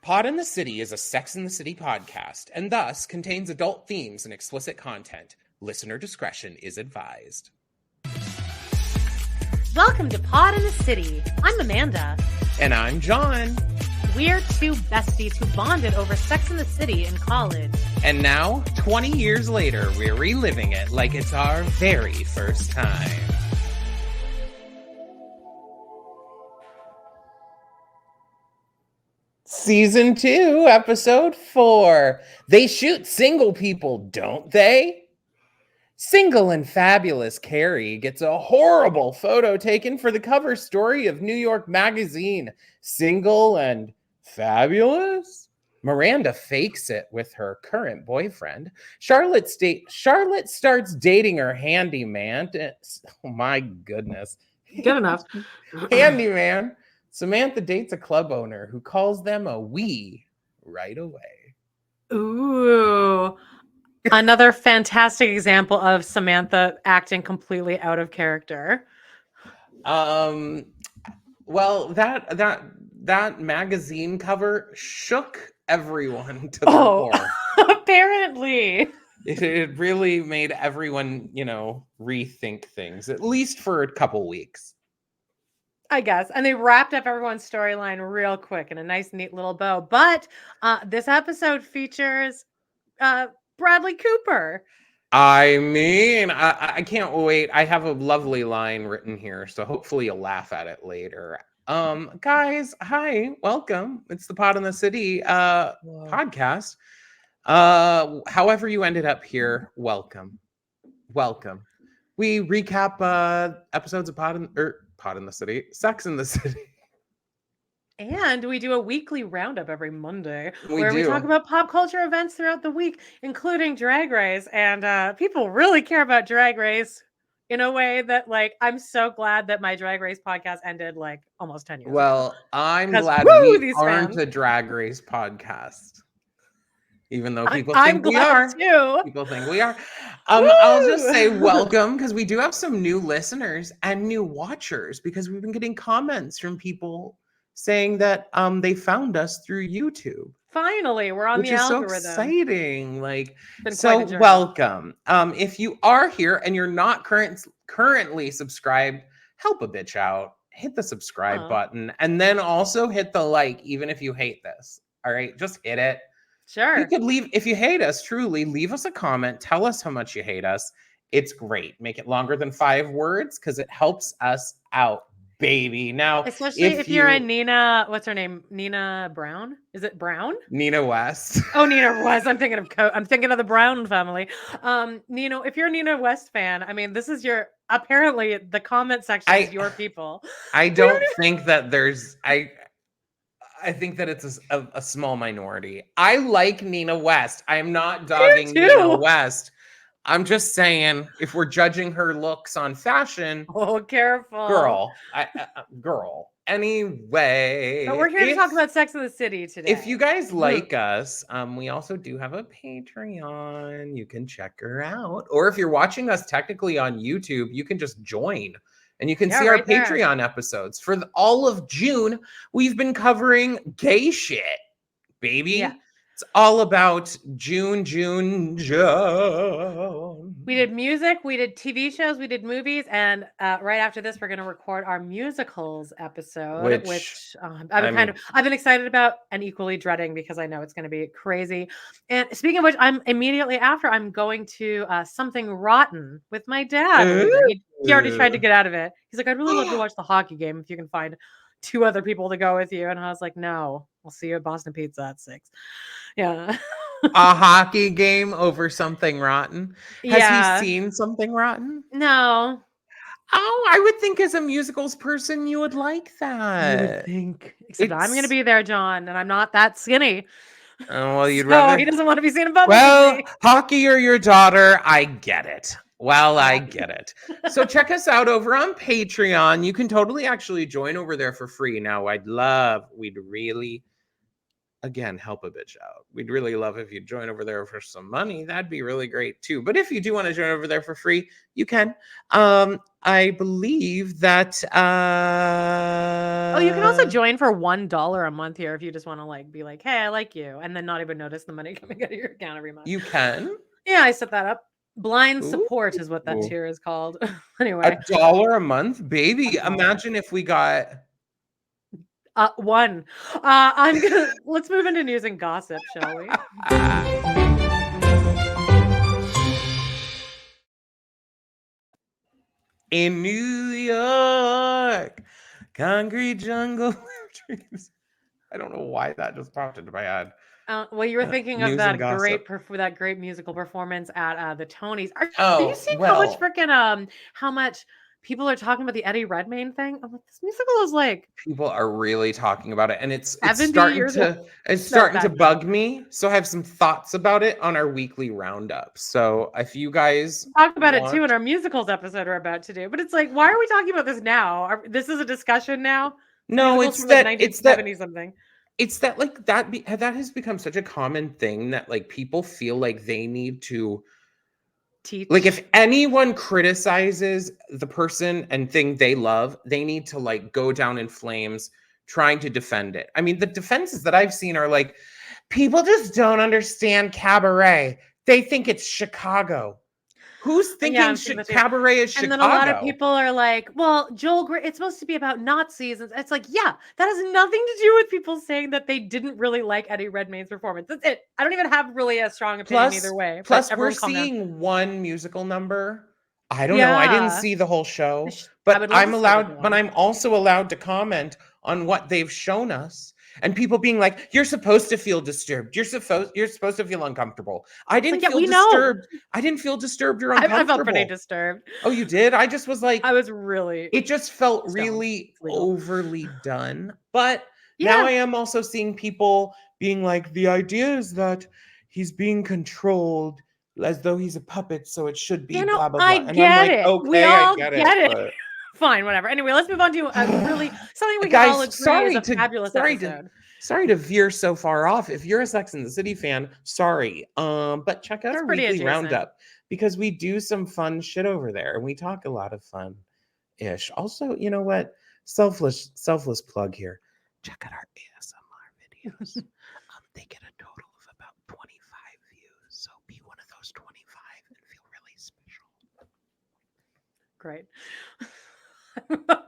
Pod in the City is a Sex in the City podcast and thus contains adult themes and explicit content. Listener discretion is advised. Welcome to Pod in the City. I'm Amanda. And I'm John. We're two besties who bonded over Sex in the City in college. And now, 20 years later, we're reliving it like it's our very first time. Season 2, episode 4. They shoot single people, don't they? Single and fabulous Carrie gets a horrible photo taken for the cover story of New York Magazine. Single and fabulous? Miranda fakes it with her current boyfriend. Charlotte starts dating her handyman. Oh my goodness. Good enough. Handyman. Samantha dates a club owner who calls them a we right away. Ooh. Another fantastic example of Samantha acting completely out of character. Well, that magazine cover shook everyone to their core. Apparently. It really made everyone, rethink things, at least for a couple weeks. I guess. And they wrapped up everyone's storyline real quick in a nice, neat little bow. But this episode features Bradley Cooper. I mean, I can't wait. I have a lovely line written here, so hopefully you'll laugh at it later. Guys, hi, welcome. It's the Pod in the City podcast. However you ended up here, welcome. We recap episodes of Pod in the City, Sex in the City. And we do a weekly roundup every Monday We talk about pop culture events throughout the week, including Drag Race. And people really care about Drag Race in a way that, I'm so glad that my Drag Race podcast ended, almost 10 years ago. Well, I'm glad we aren't fans. a Drag Race podcast. Even though people I'm think we glad are. too. People think we are. I'll just say welcome, because we do have some new listeners and new watchers, because we've been getting comments from people saying that they found us through YouTube. Finally, we're on the algorithm. Which is so exciting. Welcome. If you are here and you're not currently subscribed, help a bitch out. Hit the subscribe button, and then also hit the like, even if you hate this. All right, just hit it. Sure. You could leave, if you hate us, truly, leave us a comment. Tell us how much you hate us. It's great. Make it longer than 5 words, because it helps us out, baby. Now, especially if you're a Nina, what's her name? Nina Brown? Is it Brown? Nina West. Oh, Nina West. I'm thinking of the Brown family. Nina, if you're a Nina West fan, I mean, this is apparently the comment section is your people. I don't think that I think that it's a small minority. I like Nina West. I'm not dogging Nina West. I'm just saying, if we're judging her looks on fashion, careful, girl. Anyway, but we're here to talk about Sex in the City today. If you guys like us, we also do have a Patreon. You can check her out, or if you're watching us technically on YouTube, you can just join. And you can see our Patreon episodes. For all of June, we've been covering gay shit, baby. Yeah. It's all about June. We did music, we did TV shows, we did movies, and right after this, we're going to record our musicals episode, which I've been excited about and equally dreading, because I know it's going to be crazy. And speaking of which, I'm going to Something Rotten with my dad. He already tried to get out of it. He's like, I'd really love to watch the hockey game if you can find 2 other people to go with you. And I was like, no, we'll see you at Boston Pizza at 6. Yeah. A hockey game over Something Rotten? Has he seen Something Rotten? No. Oh, I would think as a musicals person, you would like that. You would think. Except I'm going to be there, John, and I'm not that skinny. Oh, well, you'd rather... he doesn't want to be seen in public. Well, hockey or your daughter, I get it. Well, I get it. So check us out over on Patreon. You can totally actually join over there for free. Now, we'd really again, help a bitch out. We'd really love if you'd join over there for some money. That'd be really great too. But if you do want to join over there for free, you can. I believe that Oh, you can also join for $1 a month here if you just want to like be like, hey, I like you, and then not even notice the money coming out of your account every month. You can. Yeah, I set that up. Blind support is what that tier is called. Anyway, $1 a month, baby. Imagine if we got one. Let's move into news and gossip, shall we? In New York, concrete jungle dreams. I don't know why that just popped into my head. Well, you were thinking of that great musical performance at the Tonys. Are you seeing how much people are talking about the Eddie Redmayne thing? I'm like, this musical is like people are really talking about it, and it's starting to bug me. So I have some thoughts about it on our weekly roundup. So if you guys talk about it too in our musicals episode we're about to do, but it's like, why are we talking about this now? This is a discussion now. No, it's that 1970 something. It's that like that has become such a common thing that like people feel like they need to teach. Like if anyone criticizes the person and thing they love, they need to like go down in flames trying to defend it. I mean, the defenses that I've seen are like, people just don't understand cabaret. They think it's Chicago. Who's thinking cabaret is Chicago? And then a lot of people are like, well, it's supposed to be about Nazis. And it's like, yeah, that has nothing to do with people saying that they didn't really like Eddie Redmayne's performance. That's it. I don't even have really a strong opinion either way. Plus, we're seeing one musical number. I don't know. I didn't see the whole show, but I'm also allowed to comment on what they've shown us. And people being like, you're supposed to feel disturbed. You're supposed to feel uncomfortable. I didn't feel disturbed. I didn't feel disturbed or uncomfortable. I felt pretty disturbed. Oh, you did? I just was like, I was really. It just felt really overly done. But now I am also seeing people being like, the idea is that he's being controlled as though he's a puppet, so it should be blah, blah, blah. And I'm like, okay, we all get it. But... Fine, whatever. Anyway, let's move on to something we can all agree is a fabulous episode. Sorry to veer so far off. If you're a Sex and the City fan, sorry. But check out our weekly roundup because we do some fun shit over there and we talk a lot of fun-ish. Also, you know what? Selfless plug here. Check out our ASMR videos. They get a total of about 25 views. So be one of those 25 and feel really special. Great.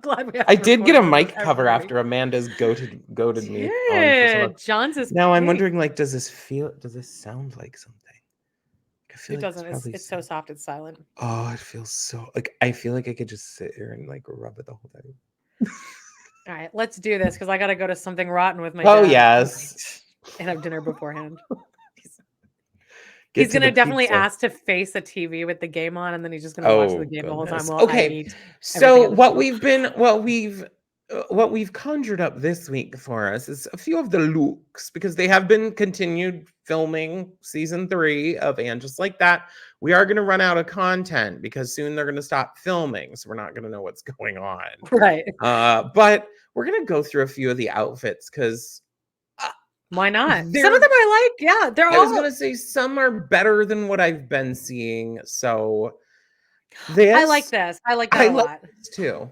Glad we I did get a mic cover after Amanda's goaded me. John's now I'm wondering, like, does this sound like something? It doesn't. It's so soft. It's silent. Oh, it feels so like I feel like I could just sit here and like rub it the whole time. All right, let's do this because I got to go to something rotten with my dad. Oh yes, and have dinner beforehand. He's gonna definitely ask to face a TV with the game on, and then he's just gonna watch the game the whole time while I eat. So what we've conjured up this week for us is a few of the looks because they have been continued filming season 3 of And Just Like That. We are gonna run out of content because soon they're gonna stop filming, so we're not gonna know what's going on. Right. But we're gonna go through a few of the outfits because. Why not? Some of them I like. Yeah, I was gonna say some are better than what I've been seeing. So I like this. I like that a lot too.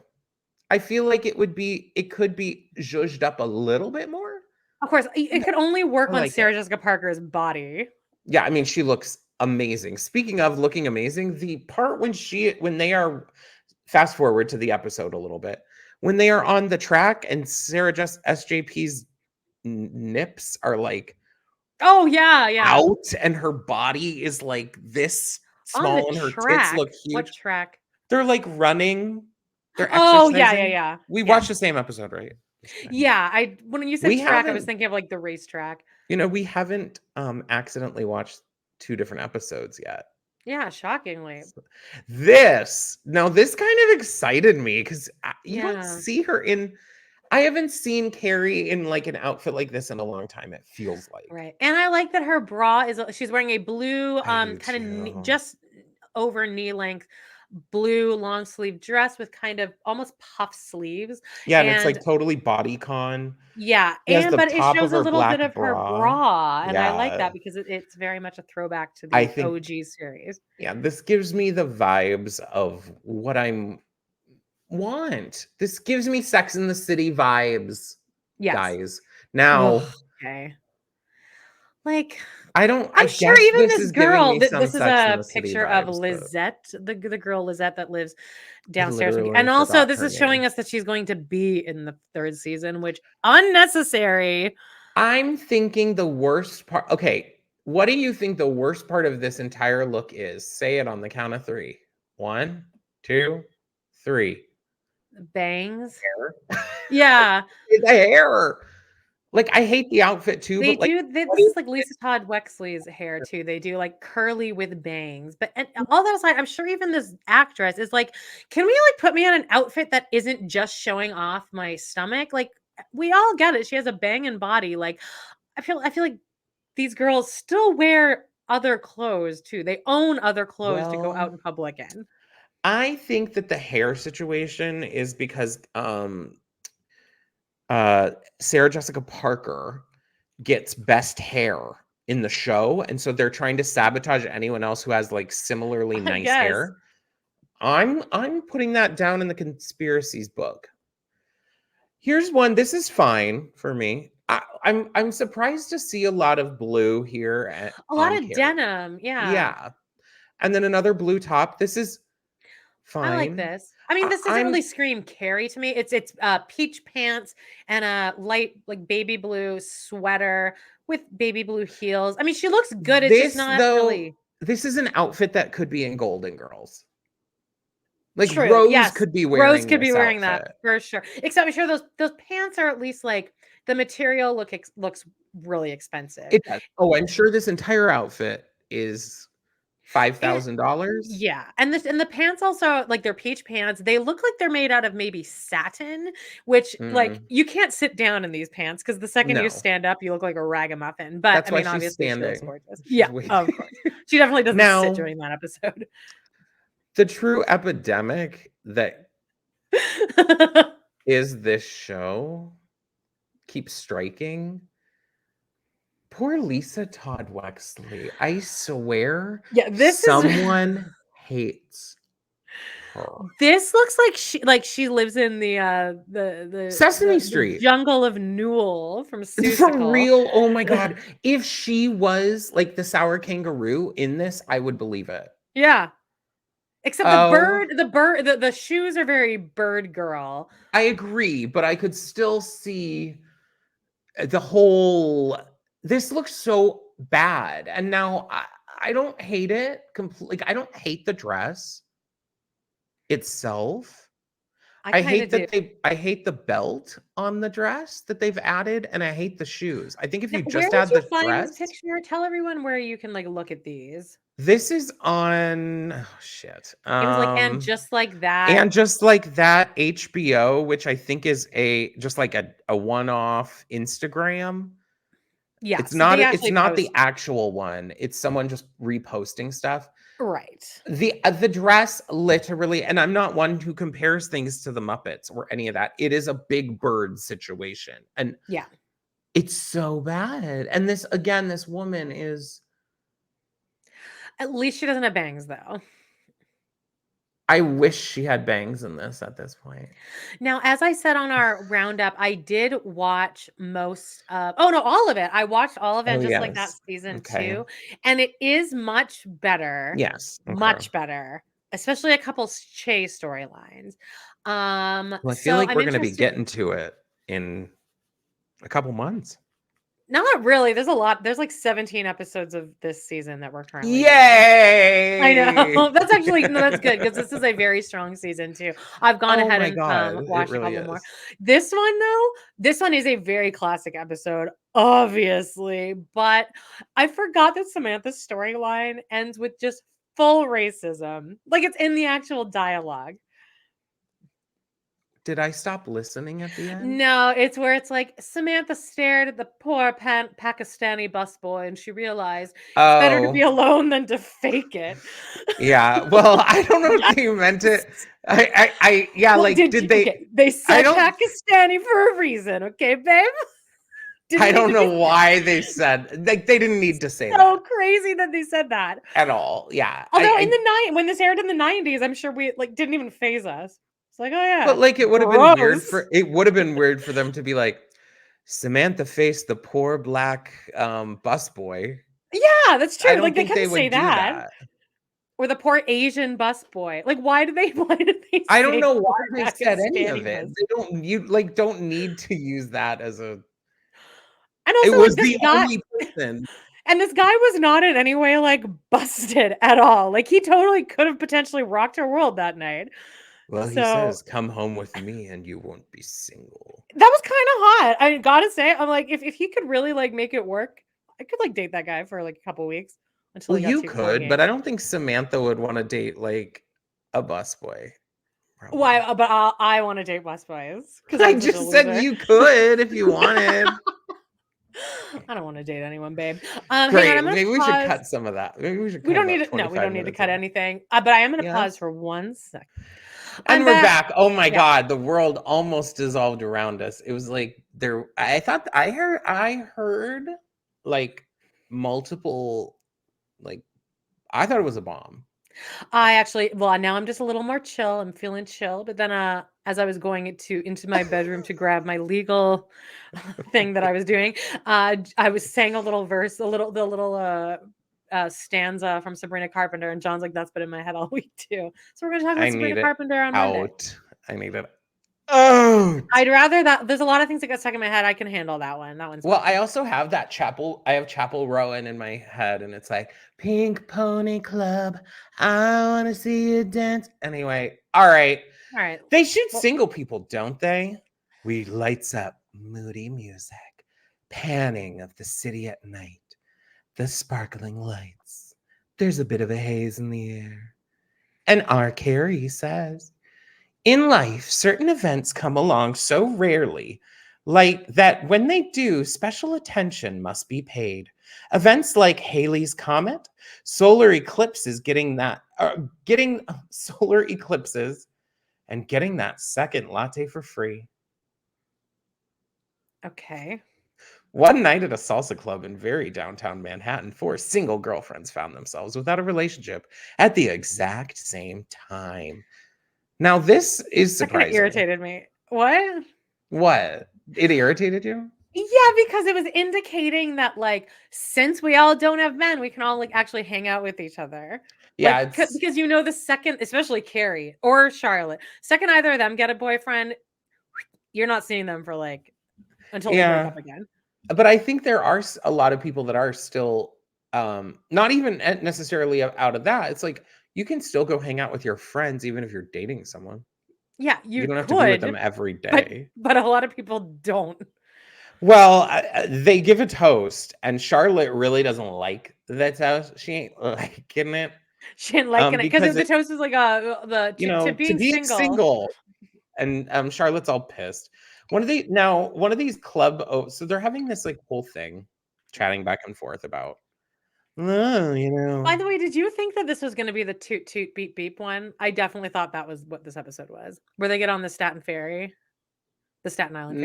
I feel like it could be zhuzhed up a little bit more. Of course, it could only work on Sarah Jessica Parker's body. Yeah, I mean, she looks amazing. Speaking of looking amazing, the part when they are fast forward to the episode a little bit, when they are on the track and SJP's nips are like out and her body is like this small and her tits look huge. What track? They're like running. They're exercising. Yeah. We watched the same episode, right? Yeah, when you said track, I was thinking of like the racetrack. You know, we haven't accidentally watched 2 different episodes yet. Yeah, shockingly. This kind of excited me because you don't see her in. I haven't seen Carrie in like an outfit like this in a long time. It feels like right, and I like that her bra she's wearing a blue kind of just over knee length blue long sleeve dress with kind of almost puff sleeves. Yeah, and it's And like totally bodycon. yeah, She has the but it top of shows a her little bit black of her bra. bra, and I like Yeah. that because it's very much a throwback to I the think OG series. yeah, this gives me the vibes of what I'm want. This gives me Sex in the City vibes, Yes. guys. Ugh, Now, okay. Like, I I'm sure guess even this this is giving girl, me some this is Sex in a the City picture of vibes, but Lizette, the girl Lizette that lives I downstairs from, literally and also forgot this her is showing name. us that she's going to be in the 3rd season, which unnecessary. I'm thinking the worst part. Okay, what do you think the worst part of this entire look is? Say it on the count of 3. 1, 2, 3. Bangs. Hair. Yeah. The hair. Like, I hate the outfit too, They but like, do what this is is like Lisa Todd Wexley's hair too. They do like curly with bangs. But and all that aside, I'm sure even this actress is like, can we like put me on an outfit that isn't just showing off my stomach? Like we all get it. She has a banging body. Like I feel like these girls still wear other clothes too. They own other clothes to go out well, in public in. I think that the hair situation is because Sarah Jessica Parker gets best hair in the show, and so they're trying to sabotage anyone else who has like similarly I nice guess. hair. I'm putting that down in the conspiracies book. Here's one. This is fine for me. I'm surprised to see a lot of blue here A lot on of Carrie. denim. Yeah. Yeah, and then another blue top. This is I like fine. this. I mean, this doesn't I'm really scream Carrie to me. It's peach pants and a light like baby blue sweater with baby blue heels. I mean, she looks good. It's just this not though. really This is an outfit that could be in Golden Girls. Like true. Rose Yes, could be Rose wearing could be this wearing that outfit. for sure. Except I'm sure those pants are at least like the material looks really expensive. It does. Oh, I'm sure this entire outfit is And $5,000. yeah, and the pants also, like, they're peach pants, they look like they're made out of maybe satin, which, like, Mm, you can't sit down in these pants because the second you no, stand up, you look like a ragamuffin, but, I that's why mean, she's obviously, she looks standing. gorgeous. She's Yeah, waiting. of course. She definitely doesn't sit Now, during that episode. the true epidemic that is this show keeps striking. Poor Lisa Todd Wexley. I swear Yeah, this is someone hates her. this looks like she lives in Sesame the Street. jungle of Newell from For Seussical. real. Oh my god. If she was like the sour kangaroo in this, I would believe it. Yeah. Except Oh, the shoes are very bird girl. I agree, but I could still see the whole this looks so bad. And now I don't hate it completely. Like, I don't hate the dress itself. I kinda do. I hate the belt on the dress that they've added, and I hate the shoes. I think if Now, you where just did add you the find this dress. picture? Tell everyone where you can, like, look at these. This is on oh shit. It was like, "And just like that." And just like that, HBO, which I think is a just like a one-off Instagram. Yeah, so they It's actually not the post actual one. It's someone just reposting stuff. right. The dress literally, and I'm not one who compares things to the Muppets or any of that. It is a Big Bird situation, and Yeah. it's so bad. And this again, this woman is. At least she doesn't have bangs, though. I wish she had bangs in this at this point. Now, as I said on our roundup, I did watch most of oh, no, all of it. I watched all of it, Oh just like that yes. season Okay. 2, and it is Yes. Okay. much better, especially a couple Che storylines. Well, I feel So like I'm we're gonna be interested. getting to it in a couple months. Not really. There's a lot. There's like 17 episodes of this season that we're currently doing. I Yay! know. That's actually no, that's good because this is a very strong season too. I've gone Oh ahead my and god, it watched a really couple more. is. This one though, this one is a very classic episode, obviously, but I forgot that Samantha's storyline ends with just full racism. Like it's in the actual dialogue. Did I stop listening at the end? No, it's where it's like Samantha stared at the poor Pakistani busboy and she realized it's better to be alone than to fake it. Yeah. Well, I don't know if they meant it. Yeah, well, like, did they? Okay, they said Pakistani for a reason, okay, babe? I don't know why they said, like, they didn't need to say that. So crazy that they said that. At all. Yeah. Although when this aired in the 90s, I'm sure we like didn't even phase us. It's like, oh yeah. But like it would have been weird for them to be like, Samantha faced the poor black busboy. Yeah, that's true. I don't like think they couldn't say that. Or the poor Asian busboy. Like, why did they? I don't know why they said any of it. They don't need to use that as a. And also, it was the only person. And this guy was not in any way like busted at all. Like he totally could have potentially rocked her world that night. Well, he says, "Come home with me, and you won't be single." That was kind of hot. I gotta say, I'm like, if he could really like make it work, I could like date that guy for like a couple weeks. Well, you could, but I don't think Samantha would want to date like a busboy. Why? But I want to date busboys because I just said you could if you wanted. I don't want to date anyone, babe. Great. Maybe we should cut some of that. Maybe we should. We don't need to. No, we don't need to cut anything. But I am going to pause for 1 second. And we're back. Oh my God, the world almost dissolved around us. It was like there. I thought I heard like multiple. Like I thought it was a bomb. Now I'm just a little more chill. I'm feeling chill. But then as I was going into my bedroom to grab my legal thing that I was doing, I was saying a little verse, the little stanza from Sabrina Carpenter, and John's like, that's been in my head all week too. So we're gonna talk about Sabrina Carpenter on Monday. I need it out. I'd rather that. There's a lot of things that got stuck in my head. I can handle that one. That one's well. I also have that Chapel. I have Chapel Rowan in my head, and it's like Pink Pony Club. I want to see you dance. Anyway, all right. They shoot single people, don't they? We lights up moody music, panning of the city at night, the sparkling lights. There's a bit of a haze in the air, and our Carrie says, in life, certain events come along so rarely, like that when they do, special attention must be paid. Events like Halley's Comet, solar eclipses, getting solar eclipses, and getting that second latte for free. Okay. One night at a salsa club in very downtown Manhattan, 4 single girlfriends found themselves without a relationship at the exact same time. Now, this is surprising. That irritated me. What? What? It irritated you? Yeah, because it was indicating that, like, since we all don't have men, we can all, like, actually hang out with each other. Yeah. Like, because, the second, especially Carrie or Charlotte, second either of them get a boyfriend, you're not seeing them for, like, until they break up again. But I think there are a lot of people that are still, not even necessarily out of that. It's like, you can still go hang out with your friends even if you're dating someone. Yeah, you don't have to be with them every day. But a lot of people don't. Well, they give a toast, and Charlotte really doesn't like the toast. She ain't liking it. She ain't liking it because the toast is like to being single. And Charlotte's all pissed. One of these club. So they're having this like whole thing, chatting back and forth about. By the way, did you think that this was going to be the toot toot beep beep one? I definitely thought that was what this episode was, where they get on the Staten Island Ferry.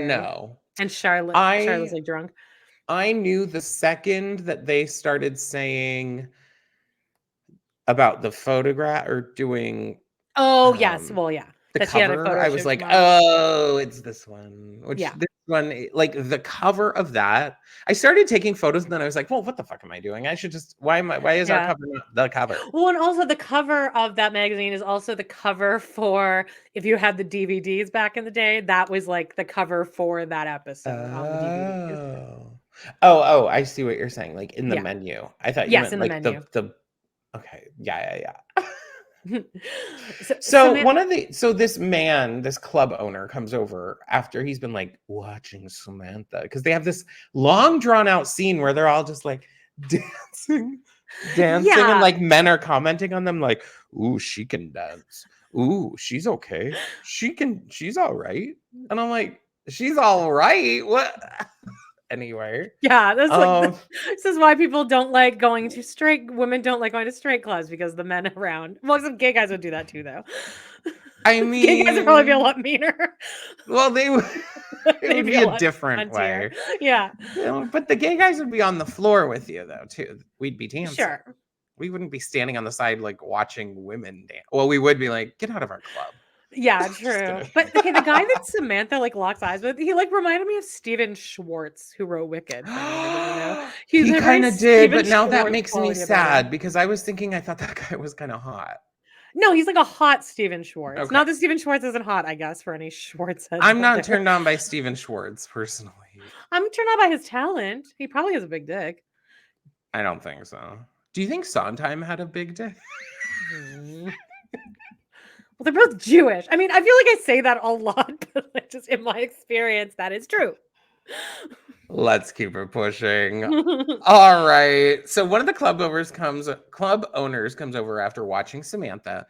No, and Charlotte's like drunk. I knew the second that they started saying about the photograph or doing. Oh yes, well yeah. The cover, I was like, oh, it's this one. This one, like the cover of that. I started taking photos, and then I was like, well, what the fuck am I doing? I should just, why is our cover not the cover? Well, and also the cover of that magazine is also the cover for, if you had the DVDs back in the day, that was like the cover for that episode on the DVDs. Oh, I see what you're saying. Like in the menu. I thought you meant like the okay. Yeah. So this club owner comes over after he's been like watching Samantha, because they have this long drawn out scene where they're all just like dancing, and like men are commenting on them like, ooh, she can dance. ooh, she's okay. She's all right. And I'm like, she's all right? What? Anyway. Yeah, this is why people don't like going to women don't like going to straight clubs because the men around. Well, some gay guys would do that too, though. I mean, gay guys would probably be a lot meaner. Well, it would be a different way. Yeah. But the gay guys would be on the floor with you, though, too. We'd be dancing. Sure. We wouldn't be standing on the side, like, watching women dance. Well, we would be like, get out of our club. Yeah, true. But okay, the guy that Samantha like locks eyes with, he like reminded me of Stephen Schwartz, who wrote Wicked. He kind of did, but now that makes me sad because I was thinking I thought that guy was kind of hot. No, he's like a hot Stephen Schwartz. Okay. Not that Stephen Schwartz isn't hot, I guess, for any Schwartz. I'm not turned on by Stephen Schwartz personally. I'm turned on by his talent. He probably has a big dick. I don't think so. Do you think Sondheim had a big dick? Well, they're both Jewish. I mean, I feel like I say that a lot, but just in my experience, that is true. Let's keep it pushing. All right. So one of the club owners comes over after watching Samantha,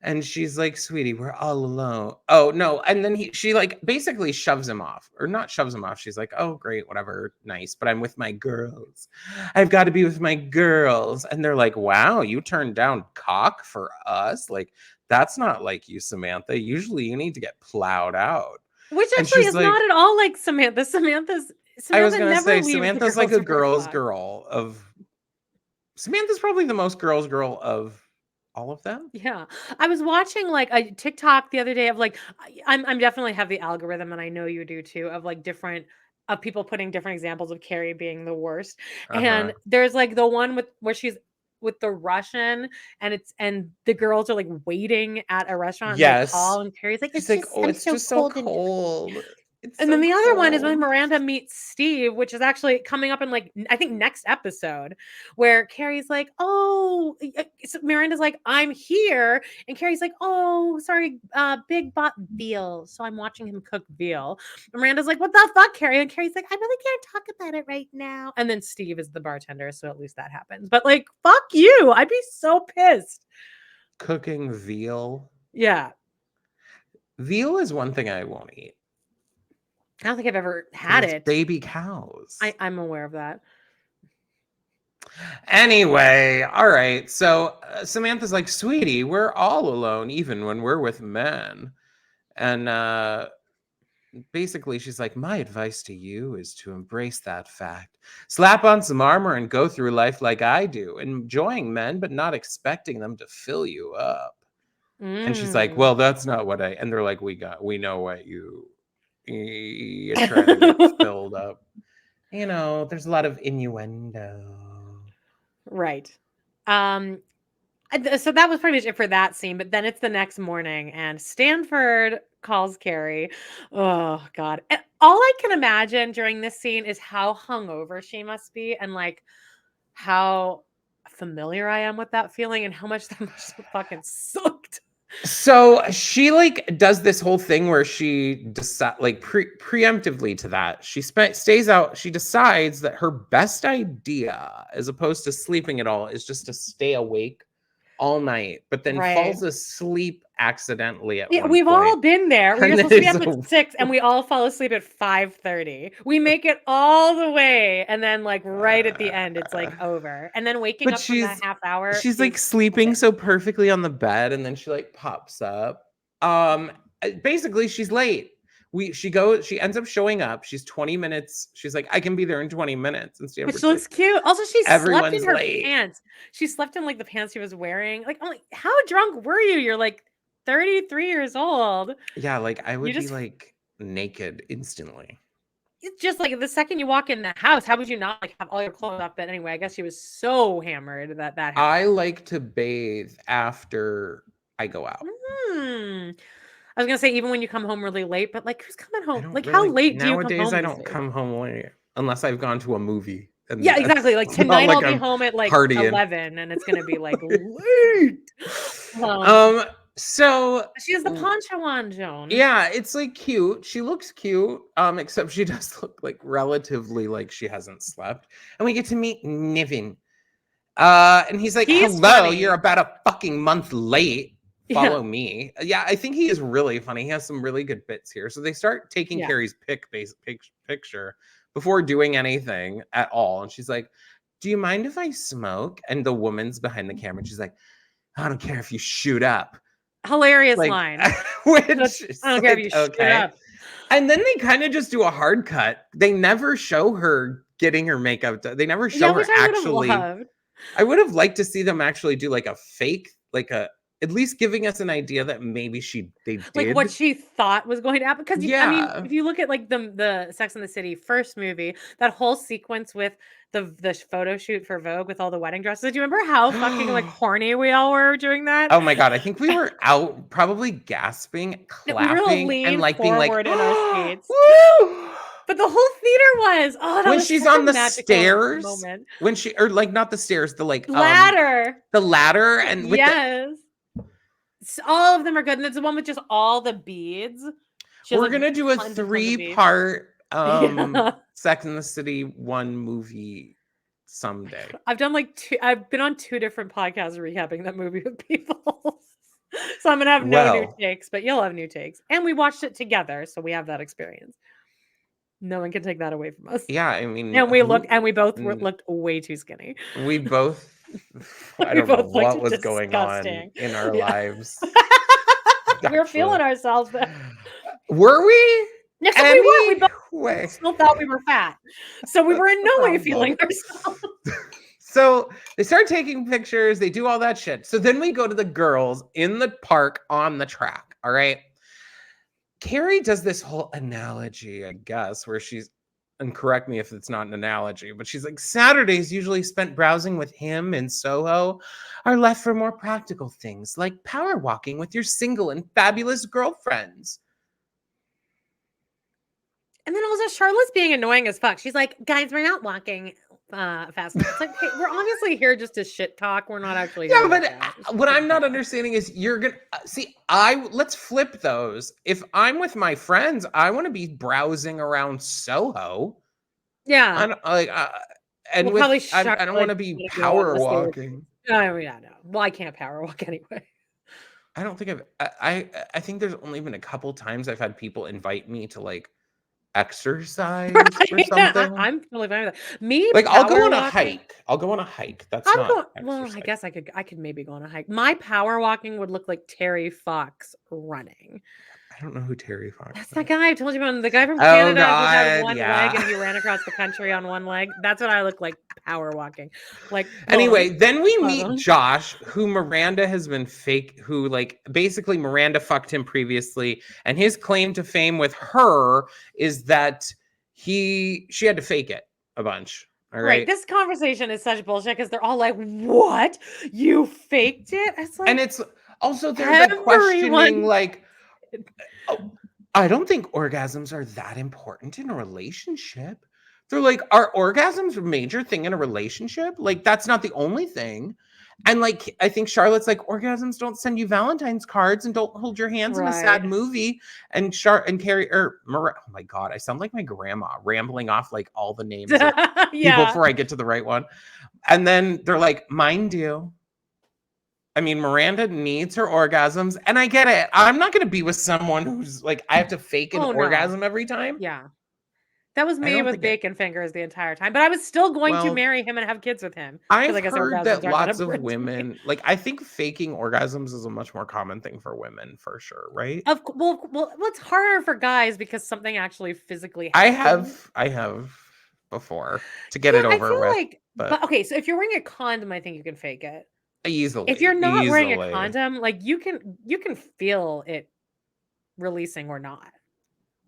and she's like, sweetie, we're all alone. Oh, no. And then she like basically shoves him off, or not shoves him off. She's like, oh, great, whatever. Nice. But I'm with my girls. I've got to be with my girls. And they're like, wow, you turned down cock for us? Like, that's not like you, Samantha. Usually you need to get plowed out. Which actually is like, not at all like Samantha. Samantha I was going to say, Samantha's like a girl's girl Samantha's probably the most girl's girl of all of them. Yeah. I was watching like a TikTok the other day of like, I'm definitely have the algorithm, and I know you do too, of like of people putting different examples of Carrie being the worst. And there's like the one where she's with the Russian, and the girls are like waiting at a restaurant. Yes. And Carrie's like, it's just so cold. And then the other one is when Miranda meets Steve, which is actually coming up in like, I think next episode, where Carrie's like, oh, so Miranda's like, I'm here. And Carrie's like, oh, sorry, Big bought veal. So I'm watching him cook veal. And Miranda's like, what the fuck, Carrie? And Carrie's like, I really can't talk about it right now. And then Steve is the bartender. So at least that happens. But like, fuck you. I'd be so pissed. Cooking veal. Yeah. Veal is one thing I won't eat. I don't think I've ever had it. Baby cows. I'm aware of that. Anyway, all right. So Samantha's like, sweetie, we're all alone, even when we're with men. And basically, she's like, my advice to you is to embrace that fact. Slap on some armor and go through life like I do, enjoying men, but not expecting them to fill you up. And she's like, well, that's not what and they're like, we know what you try to get filled up. You know, there's a lot of innuendo. Right. So that was pretty much it for that scene. But then it's the next morning, and Stanford calls Carrie. Oh God! And all I can imagine during this scene is how hungover she must be, and like how familiar I am with that feeling, and how much that must have fucking sucked. So she like does this whole thing where she preemptively to that she stays out. She decides that her best idea, as opposed to sleeping at all, is just to stay awake all night, but then falls asleep accidentally at one we've point. All been there. We're supposed to be up at 6 and we all fall asleep at 5:30. We make it all the way, and then like right at the end it's like over, and then waking up from that half hour, she's like sleeping so perfectly on the bed, and then she like pops up. Basically she's late. She ends up showing up. She's 20 minutes. She's like, I can be there in 20 minutes. And which looks cute. Also, she slept in her pants. She slept in like the pants she was wearing. Like, how drunk were you? You're like 33 years old. Yeah, like I would be like naked instantly. It's just like the second you walk in the house, how would you not like have all your clothes off? But anyway, I guess she was so hammered that happened. I like to bathe after I go out. I was gonna say even when you come home really late, but like who's coming home? Like how late do you come home? Nowadays, I don't come home late unless I've gone to a movie. Yeah, exactly. Like tonight, I'll be home at like 11, and it's gonna be like late. So she has the poncho on, Joan. Yeah, it's like cute. She looks cute. Except she does look like relatively like she hasn't slept. And we get to meet Niven. And he's like, hello, funny. You're about a fucking month late. follow me. Yeah, I think he is really funny. He has some really good bits here. So they start taking Carrie's picture before doing anything at all. And she's like, do you mind if I smoke? And the woman's behind the camera. And she's like, I don't care if you shoot up. Hilarious line. Which I don't care if you shoot up. And then they kind of just do a hard cut. They never show her getting her makeup done. They never show her actually. I would have liked to see them actually do like a fake, at least giving us an idea that maybe they did. Like what she thought was going to happen. Because, I mean, if you look at like the Sex and the City first movie, that whole sequence with the photo shoot for Vogue with all the wedding dresses. Do you remember how fucking like horny we all were doing that? Oh my God. I think we were out probably gasping, clapping, and like being like, in our seats. Woo! But the whole theater was, that when was she's such on the stairs moment. When she, or like not the stairs, the like ladder. The ladder and with all of them are good. And it's the one with just all the beads. We're gonna do a 3-part Sex and the City 1 movie someday. I've been on 2 different podcasts recapping that movie with people. So I'm gonna have no new takes, but you'll have new takes. And we watched it together, so we have that experience. No one can take that away from us. Yeah, I mean, and we both looked way too skinny. We both, I don't know what was going on in our lives. We were feeling ourselves. Were we? Yes, we were. We both still thought we were fat, so we were in no way feeling ourselves. So they start taking pictures. They do all that shit. So then we go to the girls in the park on the track. All right. Carrie does this whole analogy, I guess, where she's, and correct me if it's not an analogy, but she's like, Saturdays usually spent browsing with him in Soho are left for more practical things like power walking with your single and fabulous girlfriends. And then also Charlotte's being annoying as fuck. She's like, guys, we're not walking fast. It's like, hey, we're obviously here just to shit talk. We're not actually here. Yeah, but what I'm not understanding is you're gonna see. Let's flip those. If I'm with my friends, I want to be browsing around Soho. Yeah, I don't want to be power walking. Oh yeah, no. Well, I can't power walk anyway. I don't think I think there's only been a couple times I've had people invite me to like exercise or something. I'm totally fine with that. Me, like I'll go on a hike. I'll go on a hike. That's not well, I guess I could maybe go on a hike. My power walking would look like Terry Fox running. I don't know who Terry Fox is. That's the guy I told you about. The guy from Canada who had one leg and he ran across the country on one leg. That's what I look like power walking. Like anyway, then we meet Josh, who Miranda has been fake, who like basically Miranda fucked him previously, and his claim to fame with her is that she had to fake it a bunch. All right. This conversation is such bullshit because they're all like, "What? You faked it?" It's like, and it's also they're like questioning like, I don't think orgasms are that important in a relationship. They're like, are orgasms a major thing in a relationship? Like, that's not the only thing. And like, I think Charlotte's like, orgasms don't send you Valentine's cards and don't hold your hands in a sad movie. And Carrie, oh my God, I sound like my grandma rambling off like all the names of people before I get to the right one. And then they're like, mine do. I mean, Miranda needs her orgasms, and I get it. I'm not going to be with someone who's like, I have to fake an orgasm every time. Yeah. That was me with bacon fingers the entire time, but I was still going to marry him and have kids with him. I've heard that lots of women, like, I think faking orgasms is a much more common thing for women, for sure, right? Well, it's harder for guys because something actually physically happens. I have before to get it over with. But okay, so if you're wearing a condom, I think you can fake it. Easily. If you're not wearing a condom, like you can feel it releasing or not.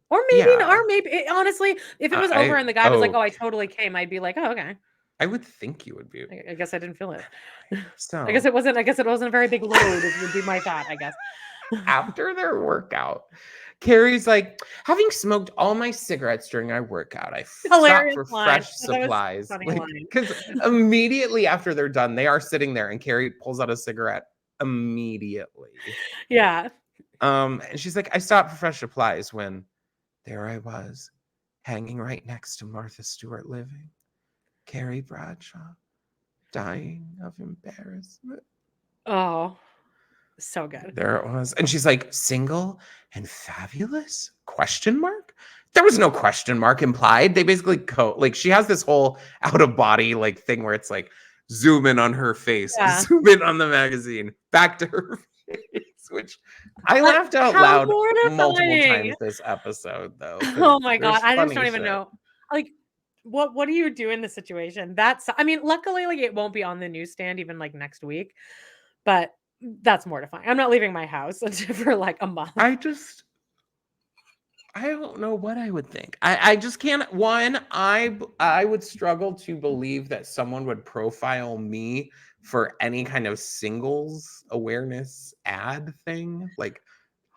Or maybe not, or maybe honestly, if it was over and the guy was like, "Oh, I totally came," I'd be like, "Oh, okay." I would think you would be. I guess I didn't feel it. So I guess it wasn't a very big load. It would be my thought, I guess. After their workout, Carrie's like, having smoked all my cigarettes during our workout, I stopped for fresh supplies. Because immediately after they're done, they are sitting there and Carrie pulls out a cigarette immediately. Yeah. And she's like, I stopped for fresh supplies when there I was, hanging right next to Martha Stewart living, Carrie Bradshaw, dying of embarrassment. Oh. So good. There it was. And she's like, single and fabulous? Question mark? There was no question mark implied. They basically like she has this whole out of body like thing where it's like zoom in on her face, zoom in on the magazine, back to her face, which I laughed out loud multiple times this episode though. Oh my God. I just don't even know. Like, what do you do in this situation? I mean, luckily, like it won't be on the newsstand even like next week, but that's mortifying. I'm not leaving my house for like a month. I don't know what I would think. I just can't. One, I would struggle to believe that someone would profile me for any kind of singles awareness ad thing, like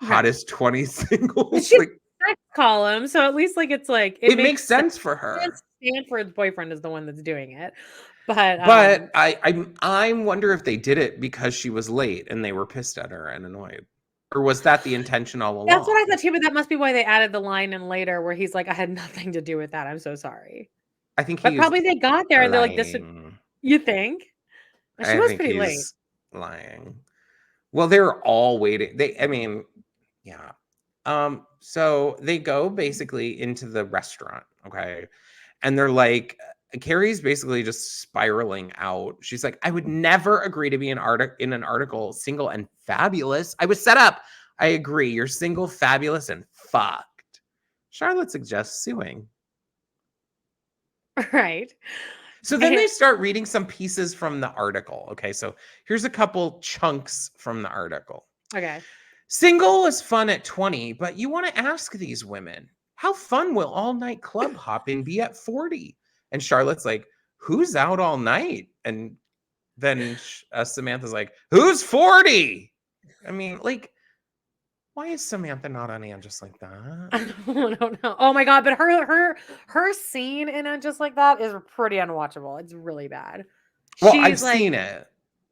hottest 20 singles. She's like sex column, so at least like it's like it makes sense for her. Stanford's boyfriend is the one that's doing it, but I wonder if they did it because she was late and they were pissed at her and annoyed. Or was that the intention all along? That's what I thought too, but that must be why they added the line in later where he's like, I had nothing to do with that. I'm so sorry. I think but probably they got there and they're like, this you think? And she was pretty late. Lying. Well, they're all waiting. Yeah. So they go basically into the restaurant, okay? And they're like, Carrie's basically just spiraling out. She's like, I would never agree to be in an article single and fabulous. I was set up. I agree. You're single, fabulous, and fucked. Charlotte suggests suing. Right. So then they start reading some pieces from the article. Okay, so here's a couple chunks from the article. Okay. Single is fun at 20, but you want to ask these women, how fun will all-night club hopping be at 40? And Charlotte's like, who's out all night? And then Samantha's like, who's 40? I mean, like, why is Samantha not on And Just Like That? I don't know. Oh my God, but her scene in And Just Like That is pretty unwatchable. It's really bad. Well, I've seen it.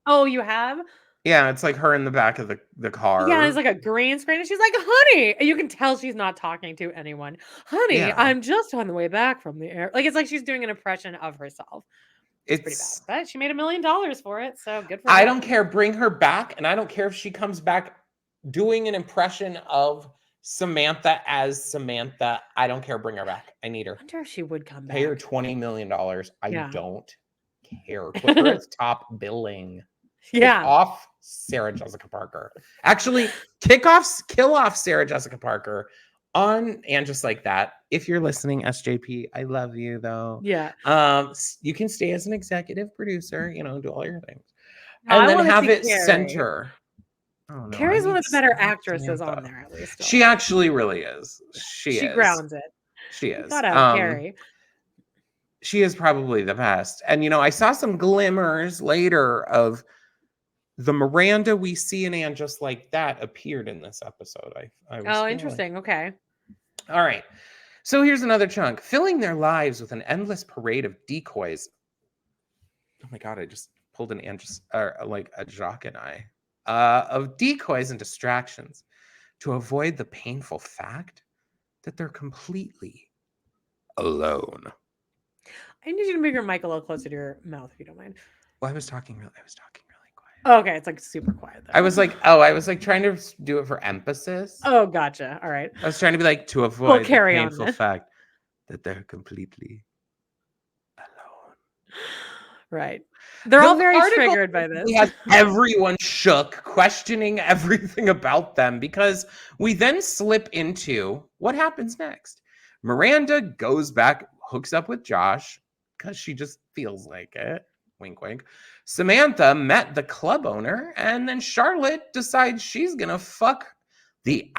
Oh, you have? Yeah, it's like her in the back of the car. Yeah, it's like a green screen, and she's like, honey. And you can tell she's not talking to anyone. Honey, I'm just on the way back from the air. Like, it's like she's doing an impression of herself. It's pretty bad. But she made $1 million for it, so good for her. I don't care. Bring her back, and I don't care if she comes back doing an impression of Samantha as Samantha. I don't care. Bring her back. I need her. I wonder if she would come back. Pay her $20 million. I don't care. Put her as top billing. Yeah. Kick off Sarah Jessica Parker. Actually, kill off Sarah Jessica Parker on And Just Like That. If you're listening, SJP, I love you though. Yeah. You can stay as an executive producer, do all your things. No, and then have it center. Oh, no, Carrie's one of the better actresses on there, at least. She actually really is. She grounds it. She is. Got out, Carrie. She is probably the best. And I saw some glimmers later of the Miranda we see in And Just Like That appeared in this episode. I was interesting. Okay. All right. So here's another chunk. Filling their lives with an endless parade of decoys. Oh my God, I just pulled an like a Jacques and I. Of decoys and distractions to avoid the painful fact that they're completely alone. I need you to move your mic a little closer to your mouth if you don't mind. Well, I was talking really quiet. Okay, it's like super quiet though. I was like trying to do it for emphasis. Oh, gotcha. All right. I was trying to be like, to avoid the painful fact that they're completely alone. Right. They're all very triggered by this. Has everyone shook, questioning everything about them, because we then slip into what happens next. Miranda goes back, hooks up with Josh because she just feels like it. Wink, wink. Samantha met the club owner, and then Charlotte decides she's gonna fuck the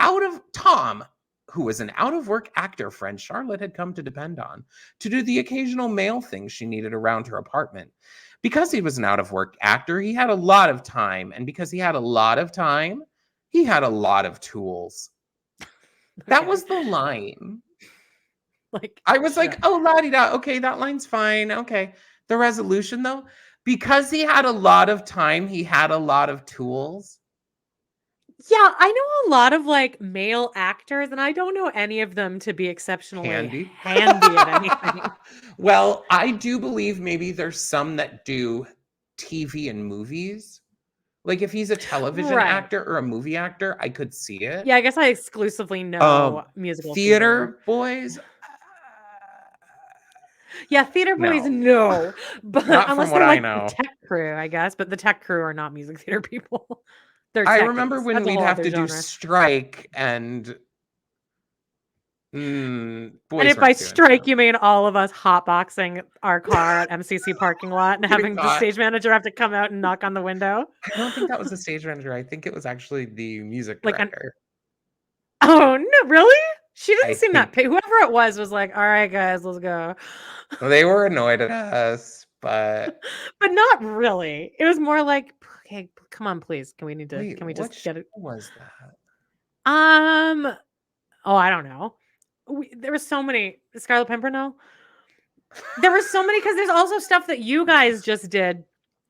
Tom, who was an out-of-work actor friend Charlotte had come to depend on to do the occasional mail things she needed around her apartment. Because he was an out-of-work actor, he had a lot of time, and because he had a lot of time, he had a lot of tools. Okay. That was the line. I was like, oh, la-di-da. Okay, that line's fine. Okay. The resolution, though, because he had a lot of time, he had a lot of tools. Yeah, I know a lot of male actors, and I don't know any of them to be exceptionally handy at anything. Well, I do believe maybe there's some that do TV and movies, Like, if he's a television actor or a movie actor, I could see it. Yeah, I guess I exclusively know musical theater boys. Yeah, theater boys, no. But Not unless from what they're I like know. the tech crew, I guess. But the tech crew are not music theater people. They're I techies. remember when That's a we'd whole have other to do genre. strike and boys And if by weren't doing strike that. you mean all of us hotboxing our car at MCC parking lot and Getting having the caught. stage manager have to come out and knock on the window? I don't think that was the stage manager. I think it was actually the music director. Oh, no, really? She didn't seem think that whoever it was like, all right, guys, let's go. they were annoyed at us, but not really. It was more like, okay, come on, please. Can we just get it? What was that? Oh, I don't know. There were so many. Scarlet Pimpernel? There were so many, because there's also stuff that you guys just did.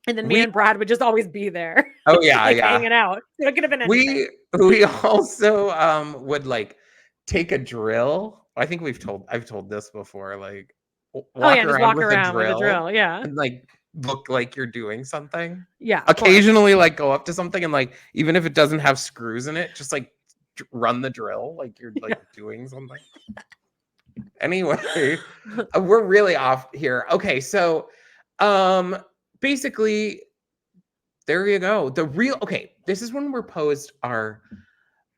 And then me and Brad would just always be there. Oh, yeah, like, hanging out. It could have been anything. We also would like take a drill. I think I've told this before. Like, walk around with a drill. Yeah. And like look like you're doing something. Yeah. Occasionally, like, go up to something and like, even if it doesn't have screws in it, just like run the drill like you're like doing something. Anyway, we're really off here. Okay, so basically, there you go. This is when we're posed our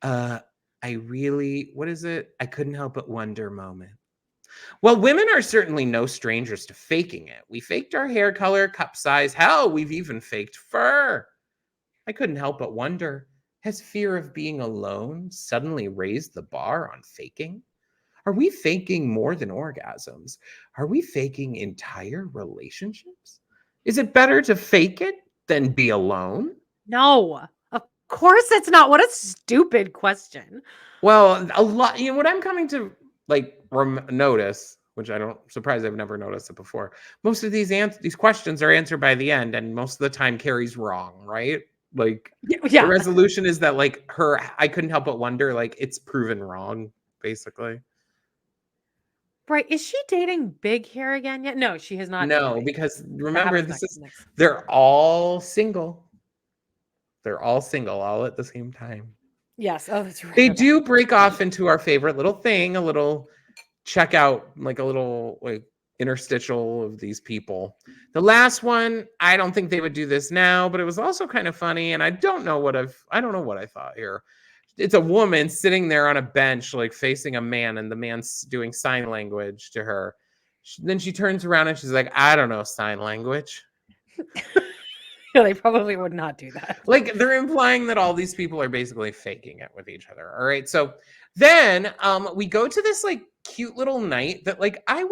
what is it? I couldn't help but wonder moment. Well, women are certainly no strangers to faking it. We faked our hair color, cup size. Hell, we've even faked fur. I couldn't help but wonder, has fear of being alone suddenly raised the bar on faking? Are we faking more than orgasms? Are we faking entire relationships? Is it better to fake it than be alone? No, of course it's not. What a stupid question. Well, a lot, what I'm coming to like notice, which I'm surprised I've never noticed it before. Most of these questions are answered by the end, and most of the time Carrie's wrong, right? Like, the resolution is that like I couldn't help but wonder, like, it's proven wrong, basically. Right. Is she dating Big Hair again yet? No, she has not. No, because remember, they're all single. They're all single, all at the same time. Yes. Oh, that's right. They do break off into our favorite little thing, a little checkout, like a little like interstitial of these people. The last one, I don't think they would do this now, but it was also kind of funny, and I don't know what I thought here. It's a woman sitting there on a bench, like facing a man, and the man's doing sign language to her. Then she turns around and she's like, I don't know sign language. They probably would not do that. Like, they're implying that all these people are basically faking it with each other. All right. So then we go to this like cute little night that like I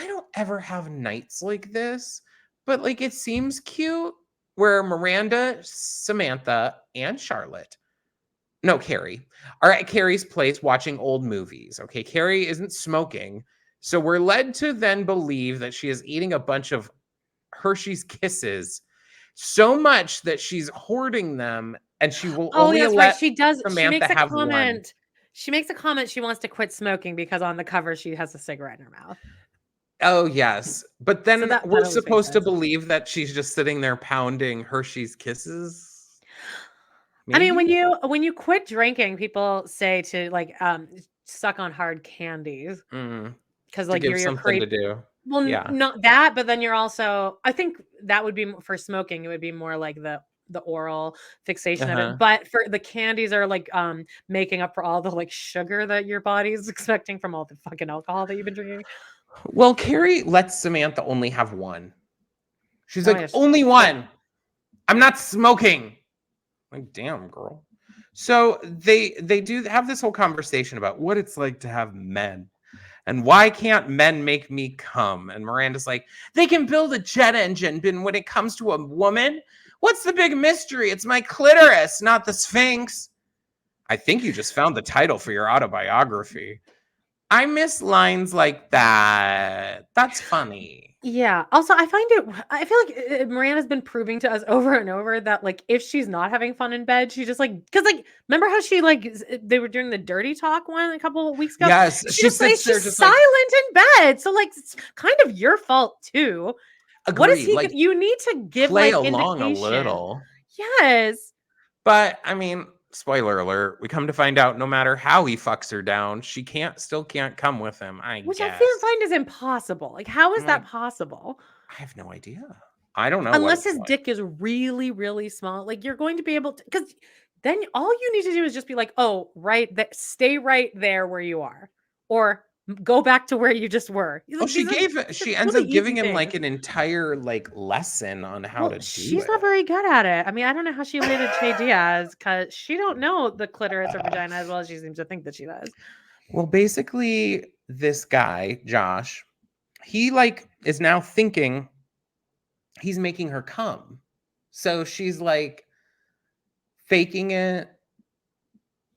don't ever have nights like this, but like it seems cute, where Miranda, Samantha, and Carrie are at Carrie's place watching old movies. Okay, Carrie isn't smoking, so we're led to then believe that she is eating a bunch of Hershey's Kisses, so much that she's hoarding them, and she will only let Samantha have one. She makes a comment she wants to quit smoking because on the cover she has a cigarette in her mouth. Oh, yes. But then we're supposed to believe that she's just sitting there pounding Hershey's Kisses. Maybe? I mean, when you quit drinking, people say to like suck on hard candies. Because like you're something to do. Well, yeah. Not that, but then you're also, I think that would be for smoking, it would be more like the oral fixation of it. But for the candies are like making up for all the like sugar that your body's expecting from all the fucking alcohol that you've been drinking. Well, Carrie lets Samantha only have one. She's like, only one. I'm not smoking. Like, damn, girl. So they do have this whole conversation about what it's like to have men. And why can't men make me come? And Miranda's like, they can build a jet engine, but when it comes to a woman, what's the big mystery? It's my clitoris, not the Sphinx. I think you just found the title for your autobiography. I miss lines like that. That's funny. Yeah. Also, I feel like Miranda's been proving to us over and over that like if she's not having fun in bed, she just like, because like remember how she like they were doing the dirty talk one a couple of weeks ago? Yes, she's silent in bed. So like it's kind of your fault too. Agreed. What is he? Like, you need to give play like along a indication. little. Yes. But I mean, spoiler alert, we come to find out no matter how he fucks her down, she still can't come with him, I Which guess. I find is impossible. Like, how is that possible? I have no idea. I don't know. Unless his dick is really, really small. Like, you're going to be able to, because then all you need to do is just be like, oh, right, stay right there where you are. Or go back to where you just were. Oh, Like, she ends really up giving him things. like an entire like lesson on how to do she's it. not very good at it. I mean, I don't know how she landed Che Diaz because she don't know the clitoris or vagina as well as she seems to think that she does. Well, basically, this guy, Josh, he like is now thinking he's making her come. So she's like faking it.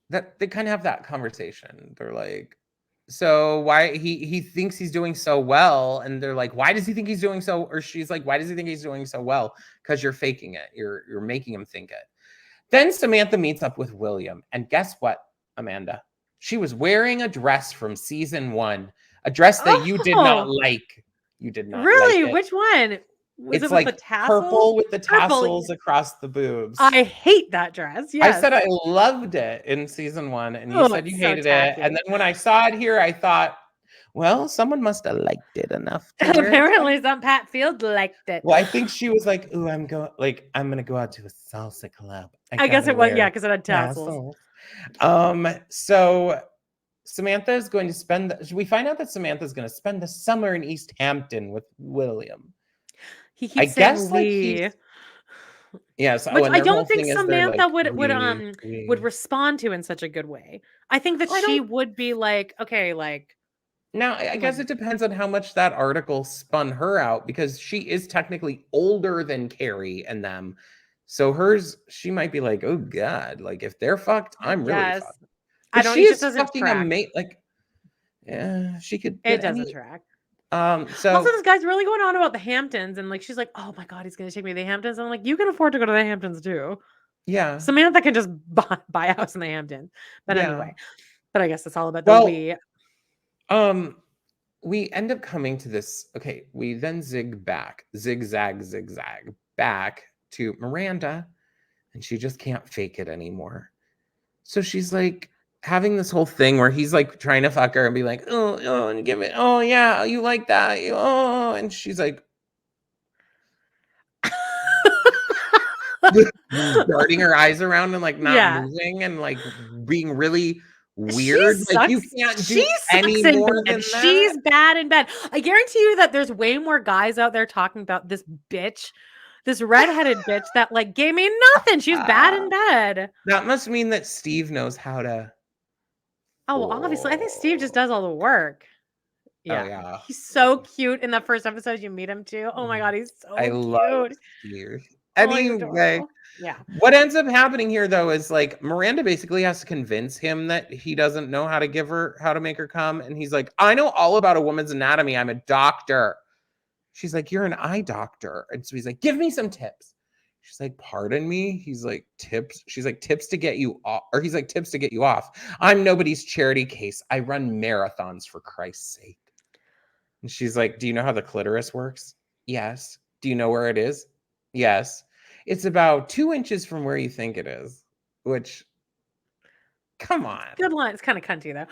That they kind of have that conversation. They're like, so why he thinks he's doing so well, and they're like, why does he think he's doing so? Or she's like, why does he think he's doing so well? Because you're faking it. You're making him think it. Then Samantha meets up with William, and guess what, Amanda? She was wearing a dress from season 1, a dress that you did not like. You did not really like it. Which one? Was It's it with the tassels? purple with the tassels across the boobs. I hate that dress. Yes. I said I loved it in season 1, and you said you hated it. And then when I saw it here, I thought, well, someone must have liked it enough. Apparently, some Pat Field liked it. Well, I think she was like, "Ooh, I'm gonna go out to a salsa club." I guess it was, yeah, because it had tassels. So Samantha is going to spend. We find out that Samantha is going to spend the summer in East Hampton with William. He keeps saying we. Yes, which I don't think Samantha would respond to in such a good way. I think that she would be like, okay, like. Now, I guess it depends on how much that article spun her out, because she is technically older than Carrie and them. So she might be like, oh God, like if they're fucked, I'm really fucked. But she is fucking a mate. Like, yeah, she could. It doesn't track. So also, this guy's really going on about the Hamptons, and like she's like, oh my God, he's gonna take me to the Hamptons. And I'm like, you can afford to go to the Hamptons too. Yeah. Samantha can just buy a house in the Hamptons. But anyway, but I guess it's all about the we. We end up coming to this. Okay, we then zigzag back to Miranda, and she just can't fake it anymore. So she's like having this whole thing where he's like trying to fuck her and be like, oh, and give it. Oh yeah, you like that? Oh, and she's like darting her eyes around and like not moving and like being really weird. Like you can't do any more than that. She's bad in bed. I guarantee you that there's way more guys out there talking about this bitch, this redheaded bitch that like gave me nothing. She's bad in bed. That must mean that Steve knows how to. Oh, well, obviously, I think Steve just does all the work. Yeah. Oh, yeah. He's so cute in the first episode. You meet him too. Oh my God, he's so cute. I love Steve. Anyway, yeah. What ends up happening here, though, is like Miranda basically has to convince him that he doesn't know how to make her come. And he's like, I know all about a woman's anatomy. I'm a doctor. She's like, you're an eye doctor. And so he's like, give me some tips. She's like, pardon me? He's like, tips. She's like, tips to get you off. Or he's like, tips to get you off. I'm nobody's charity case. I run marathons, for Christ's sake. And she's like, do you know how the clitoris works? Yes. Do you know where it is? Yes. It's about 2 inches from where you think it is, which, come on. Good line. It's kind of cunty, though.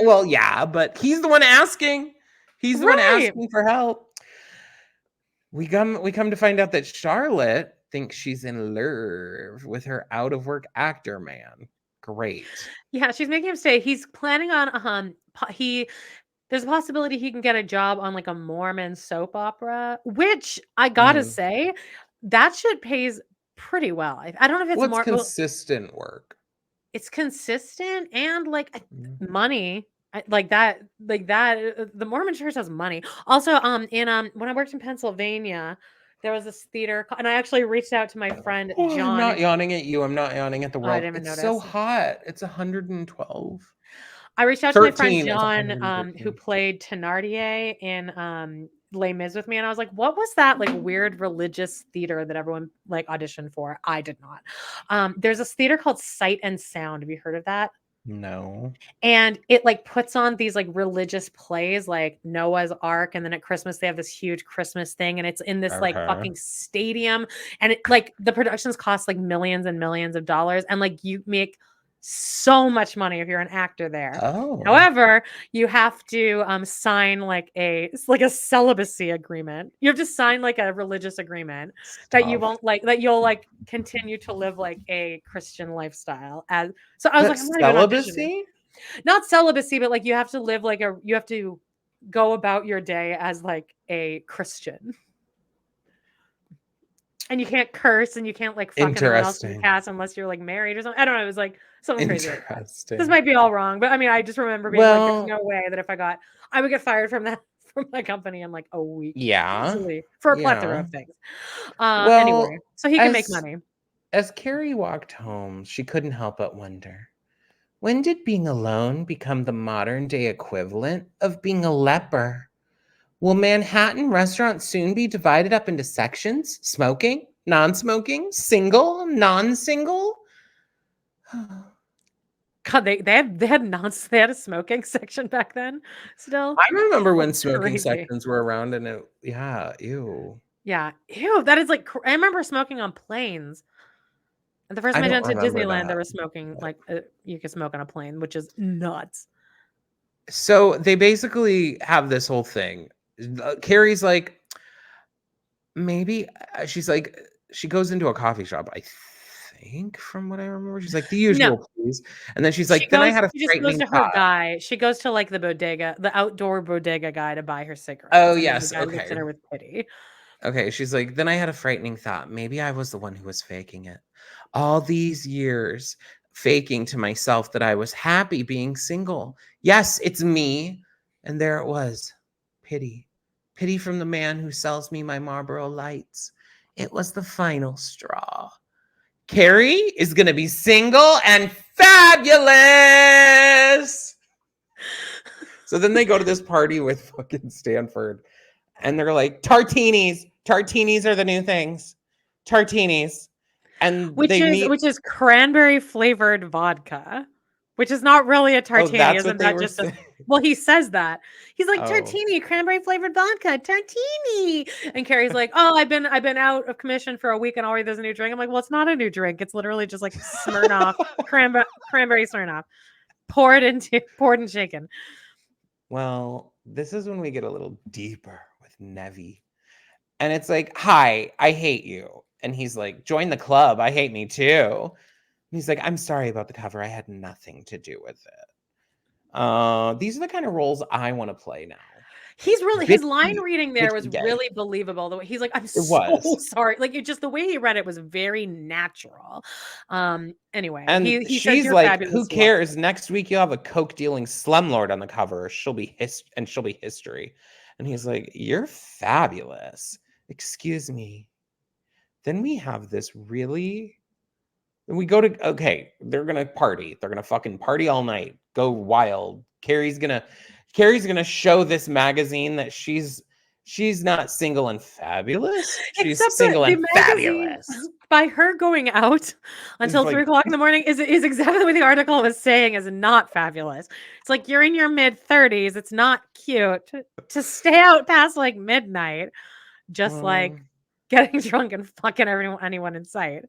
Well, yeah, but he's the one asking. He's the one asking for help. We come to find out that Charlotte thinks she's in love with her out-of-work actor man. Great. Yeah, she's making him stay. He's planning on, there's a possibility he can get a job on like a Mormon soap opera, which I gotta say, that shit pays pretty well. I don't know if it's consistent work. It's consistent and like money. Like that. The Mormon church has money. Also, when I worked in Pennsylvania, there was this theater, and I actually reached out to my friend John. I'm not yawning at you. I'm not yawning at the world. I didn't even notice. So hot. It's 112. I reached out to my friend John, who played Thénardier in Les Mis with me, and I was like, "What was that like weird religious theater that everyone like auditioned for?" I did not. There's this theater called Sight and Sound. Have you heard of that? No. And it like puts on these like religious plays like Noah's Ark, and then at Christmas they have this huge Christmas thing, and it's in this like fucking stadium, and it like the productions cost like millions and millions of dollars, and like you make so much money if you're an actor there. Oh. However, you have to sign like a celibacy agreement. You have to sign like a religious agreement that you won't like, that you'll like continue to live like a Christian lifestyle. As so I was like, I'm not even auditioning. Not celibacy, but like you have to live like you have to go about your day as like a Christian. And you can't curse and you can't like fuck anyone else in the cast unless you're like married or something. I don't know. It was like something crazy like that. This might be all wrong, but I mean, I just remember being like, there's no way that if I would get fired from that company in like a week. Yeah. Easily, for a plethora of things. Well, anyway, so he can make money. As Carrie walked home, she couldn't help but wonder, when did being alone become the modern day equivalent of being a leper? Will Manhattan restaurants soon be divided up into sections? Smoking, non-smoking, single, non-single? God, they had a smoking section back then. Still, I remember when smoking sections were around, and ew. Yeah, ew. That is like I remember smoking on planes. And the first time I went to Disneyland, there was smoking. Like you could smoke on a plane, which is nuts. So they basically have this whole thing. Carrie's like, maybe she's like, she goes into a coffee shop, I think, from what I remember. She's like, the usual, please. And then she's like, then I had a frightening thought. Her guy. She goes to like the bodega, the outdoor bodega guy to buy her cigarettes. Oh, yes. The guy looks at her with pity. Okay, she's like, then I had a frightening thought. Maybe I was the one who was faking it. All these years, faking to myself that I was happy being single. Yes, it's me. And there it was. Pity. Pity from the man who sells me my Marlboro Lights. It was the final straw. Carrie is going to be single and fabulous. So then they go to this party with fucking Stanford. And they're like, tartinis. Tartinis are the new things. Tartinis. And which is cranberry flavored vodka, which is not really a tartini. Isn't that just well, he says that. He's like, tartini, cranberry flavored vodka, tartini. And Carrie's like, oh, I've been out of commission for a week and already there's a new drink. I'm like, well, it's not a new drink. It's literally just like Smirnoff, cranberry Smirnoff. Poured and shaken. Well, this is when we get a little deeper with Nevi. And it's like, hi, I hate you. And he's like, join the club. I hate me too. And he's like, I'm sorry about the cover. I had nothing to do with it. These are the kind of roles I want to play now. He's really, his line reading there was really believable. The way he's like, I'm so sorry. Like, just the way he read it was very natural. Anyway, and she's like, who cares? Next week you'll have a coke dealing slumlord on the cover. She'll be history. And he's like, you're fabulous. Excuse me. Then we have this really. We go to, okay, they're going to party. They're going to fucking party all night. Go wild. Carrie's going to show this magazine that she's not single and fabulous. She's single and fabulous. By her going out until 3 o'clock in the morning is exactly what the article was saying is not fabulous. It's like, you're in your mid-30s. It's not cute to stay out past like midnight, just like getting drunk and fucking anyone in sight.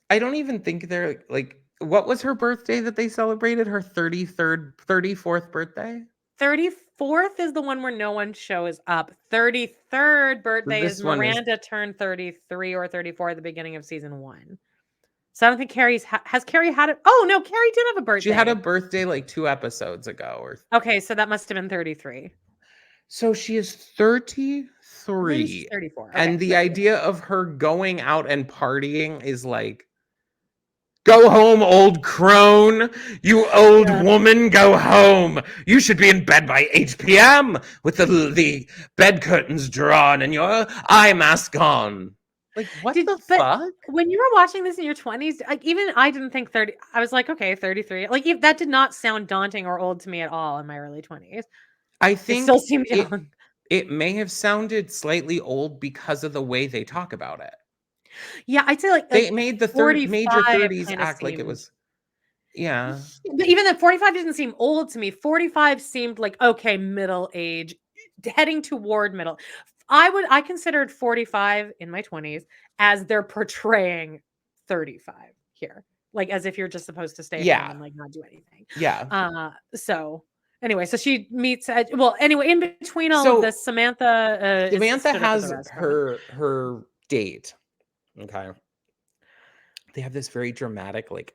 I don't even think they're like, what was her birthday that they celebrated? Her 34th birthday? 34th is the one where no one shows up. 33rd birthday is Miranda turned 33 or 34 at the beginning of season 1. So I don't think has Carrie had it? Oh no, Carrie did have a birthday. She had a birthday like 2 episodes ago. Okay, so that must have been 33. So she is 33. She's 34. Okay, and the idea of her going out and partying is like, go home, old crone. You old woman, go home. You should be in bed by 8 p.m. with the bed curtains drawn and your eye mask on. Like, what the fuck? When you were watching this in your 20s, like, even I didn't think 30. I was like, okay, 33. Like, that did not sound daunting or old to me at all in my early 20s. I think it still seemed young. It may have sounded slightly old because of the way they talk about it. Yeah, I'd say like they made the major 30s act like it was. Yeah. But even then, 45 didn't seem old to me. 45 seemed like, okay, middle age, heading toward middle. I considered 45 in my 20s as they're portraying 35 here. Like as if you're just supposed to stay home and like not do anything. Yeah. So anyway, so she meets anyway, in between all of this, Samantha has her date. Okay. They have this very dramatic like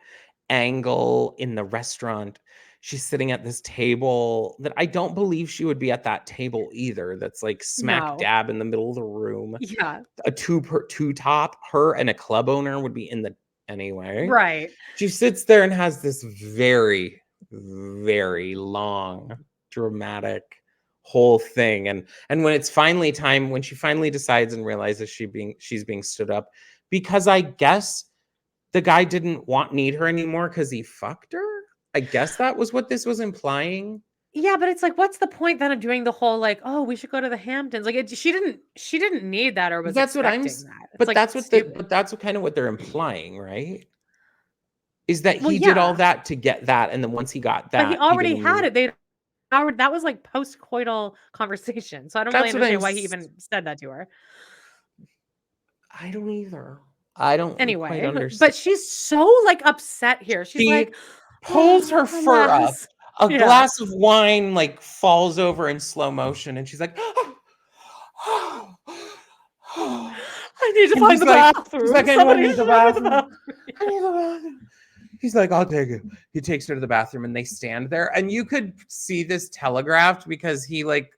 angle in the restaurant. She's sitting at this table that I don't believe she would be at that table either. That's like smack dab in the middle of the room. Yeah. A two top, her and a club owner would be in the anyway. Right. She sits there and has this very, very long, dramatic whole thing. And when it's finally time, when she finally decides and realizes she's being stood up, because I guess the guy didn't need her anymore because he fucked her. I guess that was what this was implying. Yeah, but it's like, what's the point then of doing the whole like, oh, we should go to the Hamptons? Like, she didn't need that or was that's what I'm. That. But that's what kind of what they're implying, right? Is that he did all that to get that, and then once he got that, but he already had it. That was like post-coital conversation, so I don't really understand why he even said that to her. I don't either. I don't quite understand. But she's so like upset here. She's like pulls her fur up. A glass of wine like falls over in slow motion, and she's like, I need to find the bathroom. He's like, I need the bathroom. I need the bathroom. He's like, I'll take it. He takes her to the bathroom, and they stand there, and you could see this telegraphed because he like,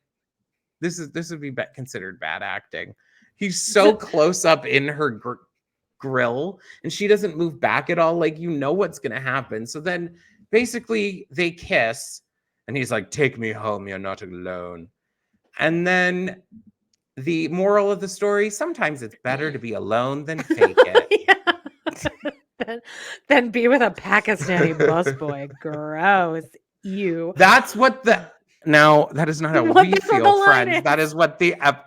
this would be considered bad acting. He's so close up in her grill, and she doesn't move back at all. Like, you know what's gonna happen. So then basically they kiss, and he's like, take me home, you're not alone. And then the moral of the story, sometimes it's better to be alone than fake it. Than be with a Pakistani busboy. Gross. You. That's what now that is not how we feel, friends. That is what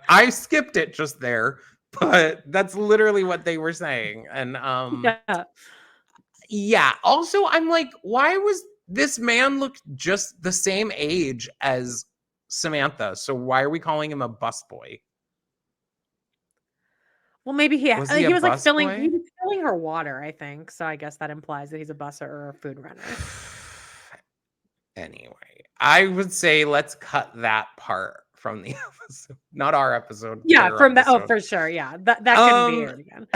I skipped it just there, but that's literally what they were saying. And yeah. Also, I'm like, why was this man look just the same age as Samantha? So why are we calling him a busboy? Well, maybe he was like filling her water, I think. So I guess that implies that he's a busser or a food runner. Anyway, I would say let's cut that part from the episode, not our episode. Yeah, from that. Oh, for sure. Yeah, that can be aired again.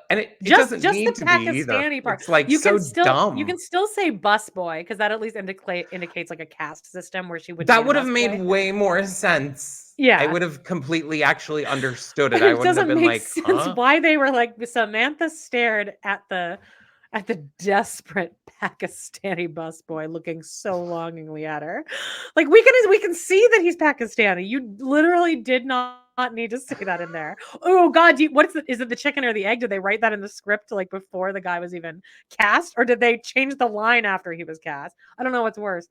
And it doesn't need to be either. Pakistani part. It's like dumb. You can still say busboy because that at least indicates like a caste system where she would. That would have made way more sense. Yeah, I would have completely actually understood it. I wouldn't have been like, sense why they were like, Samantha stared at the desperate Pakistani busboy looking so longingly at her. Like we can see that he's Pakistani. You literally did not need to say that in there. Oh God, is it the chicken or the egg? Did they write that in the script like before the guy was even cast, or did they change the line after he was cast? I don't know what's worse.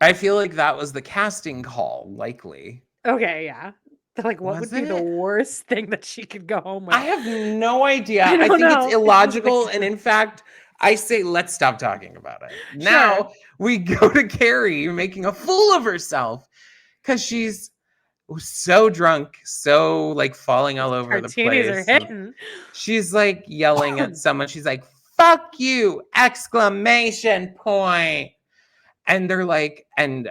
I feel like that was the casting call, likely. Okay, yeah. Like, what would be the worst thing that she could go home with? I have no idea. I think it's illogical. And in fact, I say, let's stop talking about it. Now we go to Carrie making a fool of herself because she's so drunk, so like falling all over the place. Are hitting. She's like yelling at someone. She's like, fuck you! Exclamation point. And they're like, and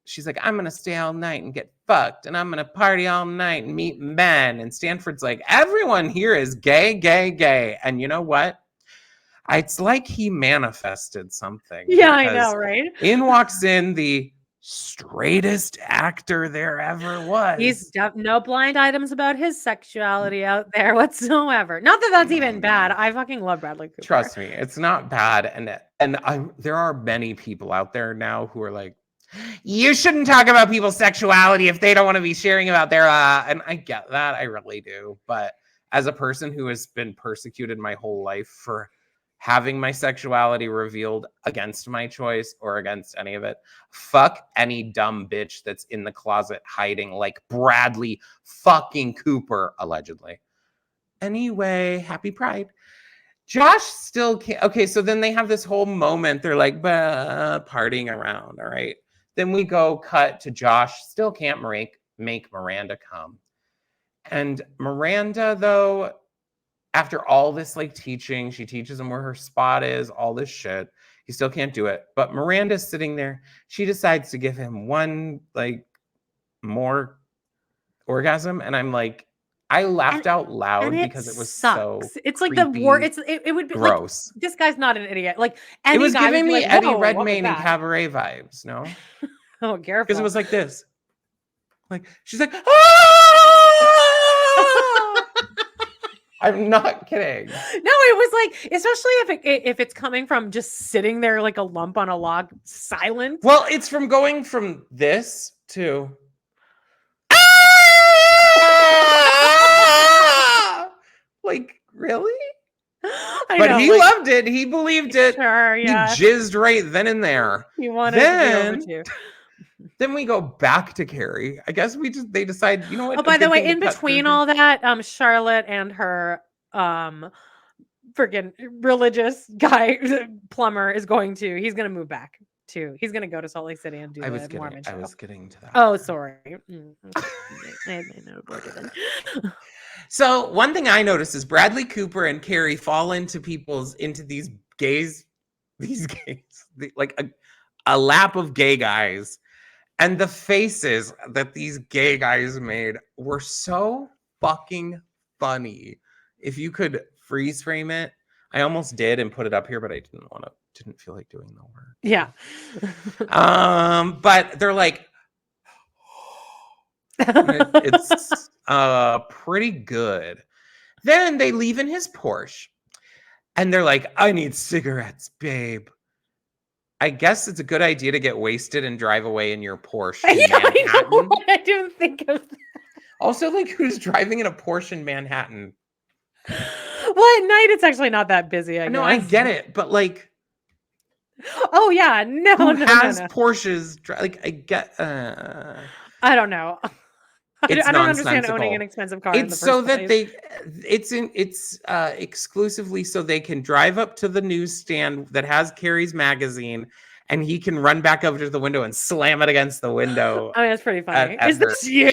she's like, I'm going to stay all night and get fucked. And I'm going to party all night and meet men. And Stanford's like, everyone here is gay, gay, gay. And you know what? It's like he manifested something. Yeah, I know, right? In walks in the straightest actor there ever was. He's no blind items about his sexuality out there whatsoever. Not that that's even bad. I fucking love Bradley Cooper. Trust me, it's not bad. And there are many people out there now who are like, you shouldn't talk about people's sexuality if they don't want to be sharing about their and I get that, I really do. But as a person who has been persecuted my whole life for having my sexuality revealed against my choice or against any of it, fuck any dumb bitch that's in the closet hiding like Bradley fucking Cooper, allegedly. Anyway, happy Pride. Josh still can't. Okay, so then they have this whole moment. They're like partying around. All right. Then we go cut to Josh still can't make Miranda come. And Miranda, though, after all this like teaching, she teaches him where her spot is, all this shit. He still can't do it. But Miranda's sitting there. She decides to give him one like more orgasm. And I'm like, I laughed out loud because it was so it's creepy, like the war. It would be gross. Like, this guy's not an idiot. Like It was any guy would giving be me like, Eddie "Whoa, what was Redmayne and that?" Cabaret vibes, no? Oh, Because careful. it was like this. Like, she's like, "Ah!" I'm not kidding. No, it was like, especially if it's coming from just sitting there like a lump on a log, silent. Well, it's from going from this to like, really? But he loved it. He believed it. Sure, yeah. He jizzed right then and there. He wanted to be over too. Then we go back to Carrie. I guess they decide, you know what? Oh, by the way, in between all that, Charlotte and her freaking religious guy plumber he's going to move back too. He's going to go to Salt Lake City and do the Mormon show. I was getting to that. Oh, sorry. I So one thing I noticed is Bradley Cooper and Carrie fall into these gays, like a lap of gay guys. And the faces that these gay guys made were so fucking funny. If you could freeze frame it, I almost did and put it up here, but I didn't feel like doing the work. Yeah. But they're like, it's pretty good. Then they leave in his Porsche and they're like, I need cigarettes, babe. I guess it's a good idea to get wasted and drive away in your Porsche in Manhattan. I didn't think of that. Also, like, who's driving in a Porsche in Manhattan? Well, at night it's actually not that busy. I I get it, but like, oh yeah, no, who has Porsches? Like, I get. I don't know. I don't understand owning an expensive car. It's so that it's exclusively so they can drive up to the newsstand that has Carrie's magazine, and he can run back over to the window and slam it against the window. I mean, that's pretty funny. Is this you?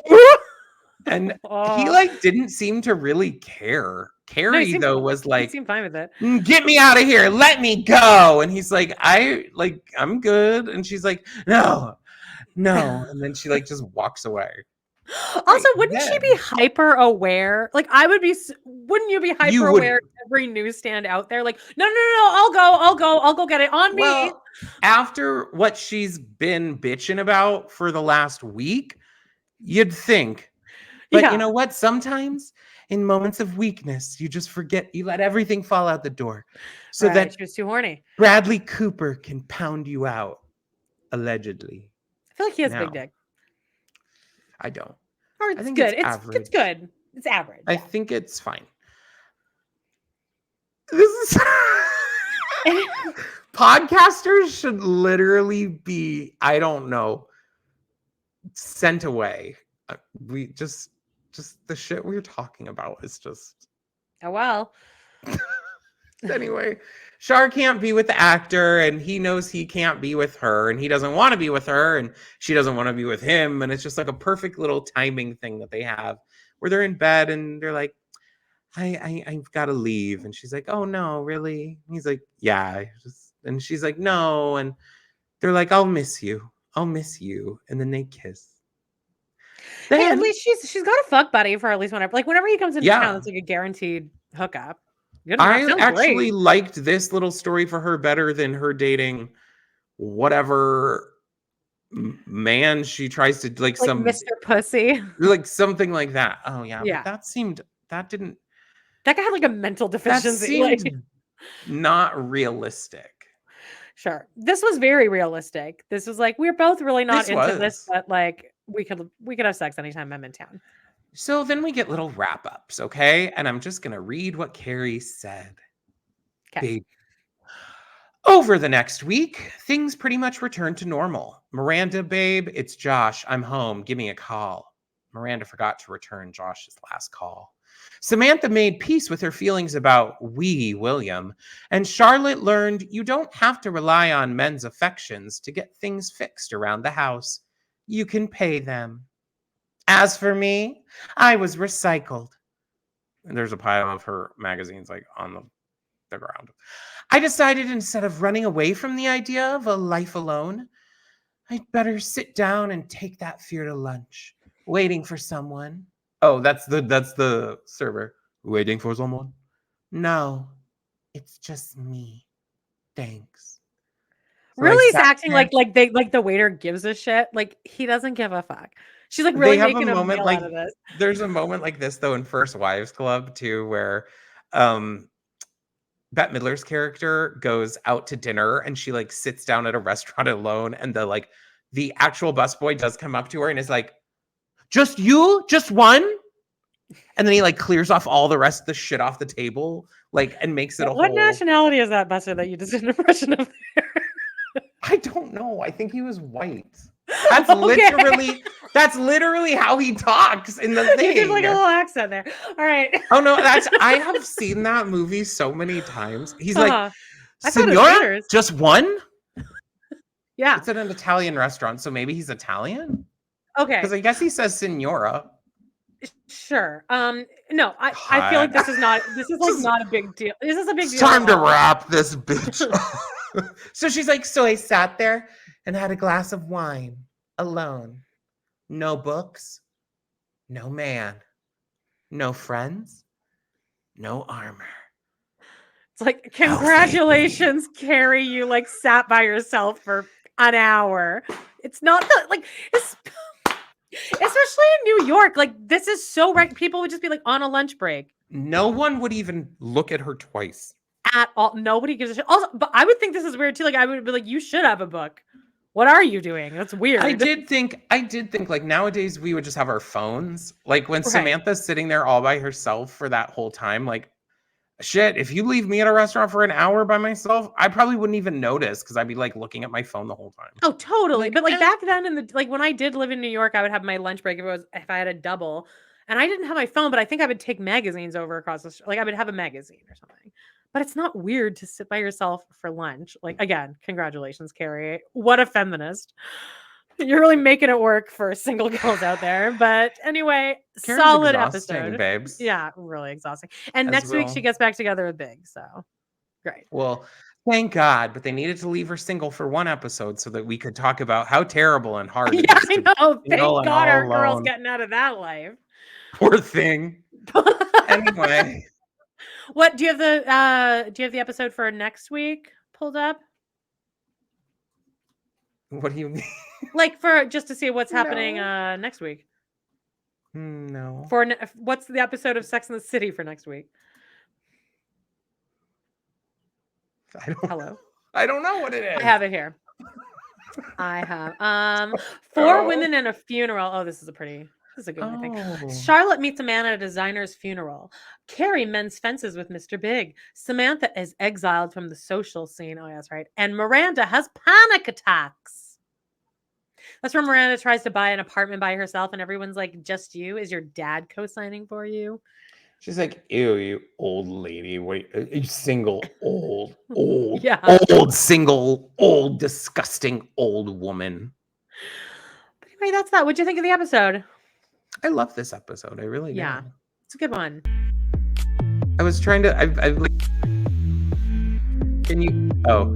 And he like didn't seem to really care. Carrie though was like, he seemed fine with it. Get me out of here, let me go. And he's like, I'm good. And she's like, no. And then she like just walks away. Also, wouldn't she be hyper aware? Like, wouldn't you be hyper aware of every newsstand out there? Like, no, I'll go get it on me. Well, after what she's been bitching about for the last week, you'd think. But you know what? Sometimes in moments of weakness, you just forget, you let everything fall out the door. So that she was too horny. Bradley Cooper can pound you out, allegedly. I feel like he has a big dick. I don't. Or it's good. It's good. It's average. I think it's fine. This is podcasters should literally be, I don't know, sent away. We just the shit we're talking about is just. Oh well. Anyway, Char can't be with the actor, and he knows he can't be with her, and he doesn't want to be with her, and she doesn't want to be with him, and it's just like a perfect little timing thing that they have where they're in bed and they're like, I've got to leave, and she's like, oh no, really? And he's like, yeah, and she's like, no, and they're like, I'll miss you, and then they kiss. Hey, at least she's got a fuck buddy for at least whenever. Like whenever he comes into town, it's like a guaranteed hookup. I actually liked this little story for her better than her dating whatever man she tries to like some Mr. Pussy, like something like that. Oh yeah. But that guy had like a mental deficiency. That seemed not realistic. Sure, this was very realistic. This was like, we're both really not into this, but like we could have sex anytime I'm in town. So then we get little wrap-ups, okay? And I'm just going to read what Carrie said. Okay. Over the next week, things pretty much return to normal. Miranda, babe, it's Josh. I'm home. Give me a call. Miranda forgot to return Josh's last call. Samantha made peace with her feelings about wee William, and Charlotte learned you don't have to rely on men's affections to get things fixed around the house. You can pay them. As for me, I was recycled. And there's a pile of her magazines like on the ground. I decided instead of running away from the idea of a life alone, I'd better sit down and take that fear to lunch, waiting for someone. Oh, that's the server. Waiting for someone? No, it's just me. Thanks. So really, he's acting like the waiter gives a shit. Like he doesn't give a fuck. She's like really making a meal out of this. There's a moment like this though in First Wives Club too, where Bette Midler's character goes out to dinner and she like sits down at a restaurant alone, and the actual busboy does come up to her and is like, "Just you? Just one?" And then he like clears off all the rest of the shit off the table, like, and makes it What nationality is that busser that you just did an impression of there? I don't know. I think he was white. That's okay. That's literally how he talks in the thing. He did like a little accent there. All right. Oh no, I have seen that movie so many times. He's like, "Signora, just one?" Yeah. It's at an Italian restaurant, so maybe he's Italian. Okay. Because I guess he says signora. Sure. No, I feel like this is like not a big deal. This is a big deal. Time to wrap this bitch. So she's like, so I sat there and had a glass of wine alone. No books, no man, no friends, no armor. It's like, congratulations, Carrie. You like sat by yourself for an hour. It's not like especially in New York, like this is so right. People would just be like on a lunch break. No one would even look at her twice at all. Nobody gives a shit. Also, but I would think this is weird too. Like I would be like, you should have a book. What are you doing? That's weird. I did think like nowadays we would just have our phones. Like when Samantha's sitting there all by herself for that whole time, like shit, if you leave me at a restaurant for an hour by myself, I probably wouldn't even notice because I'd be like looking at my phone the whole time. Oh, totally. But like back then in the like when I did live in New York, I would have my lunch break if I had a double. And I didn't have my phone, but I think I would take magazines over across the street. Like I would have a magazine or something. But it's not weird to sit by yourself for lunch. Like again, congratulations, Carrie. What a feminist. You're really making it work for single girls out there. But anyway, Karen's solid episode. Babes. Yeah, really exhausting. And next week she gets back together with Big. So great. Well, thank God. But they needed to leave her single for one episode so that we could talk about how terrible and hard it is. I know. Thank God our girl's getting out of that life. Poor thing. Anyway. What do you have the episode for next week pulled up? What do you mean? Like for just to see what's happening next week. No. What's the episode of Sex and the City for next week? Hello. I don't know what it is. I have it here. I have 4 women and a funeral. Oh, this is a good one, I think. Charlotte meets a man at a designer's funeral. Carrie mends fences with Mr. Big. Samantha is exiled from the social scene. Oh, yeah, that's right. And Miranda has panic attacks. That's where Miranda tries to buy an apartment by herself, and everyone's like, just you? Is your dad co-signing for you? She's like, ew, you old lady. Wait, you single, old, single, old, disgusting old woman. But anyway, that's that. What'd you think of the episode? I love this episode. I really do. Yeah, it's a good one. I was trying to. Can you? Oh,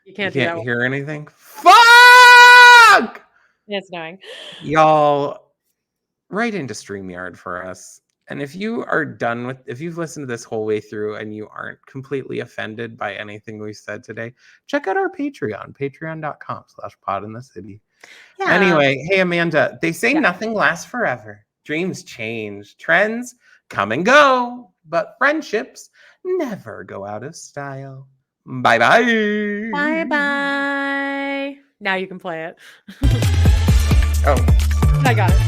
you can't hear anything. Fuck! It's annoying. Y'all, write into StreamYard for us. And if you are if you've listened to this whole way through and you aren't completely offended by anything we said today, check out our Patreon, patreon.com/podinthecity. Yeah. Anyway, hey, Amanda, they say nothing lasts forever. Dreams change, trends come and go, but friendships never go out of style. Bye-bye. Bye-bye. Now you can play it. Oh. I got it.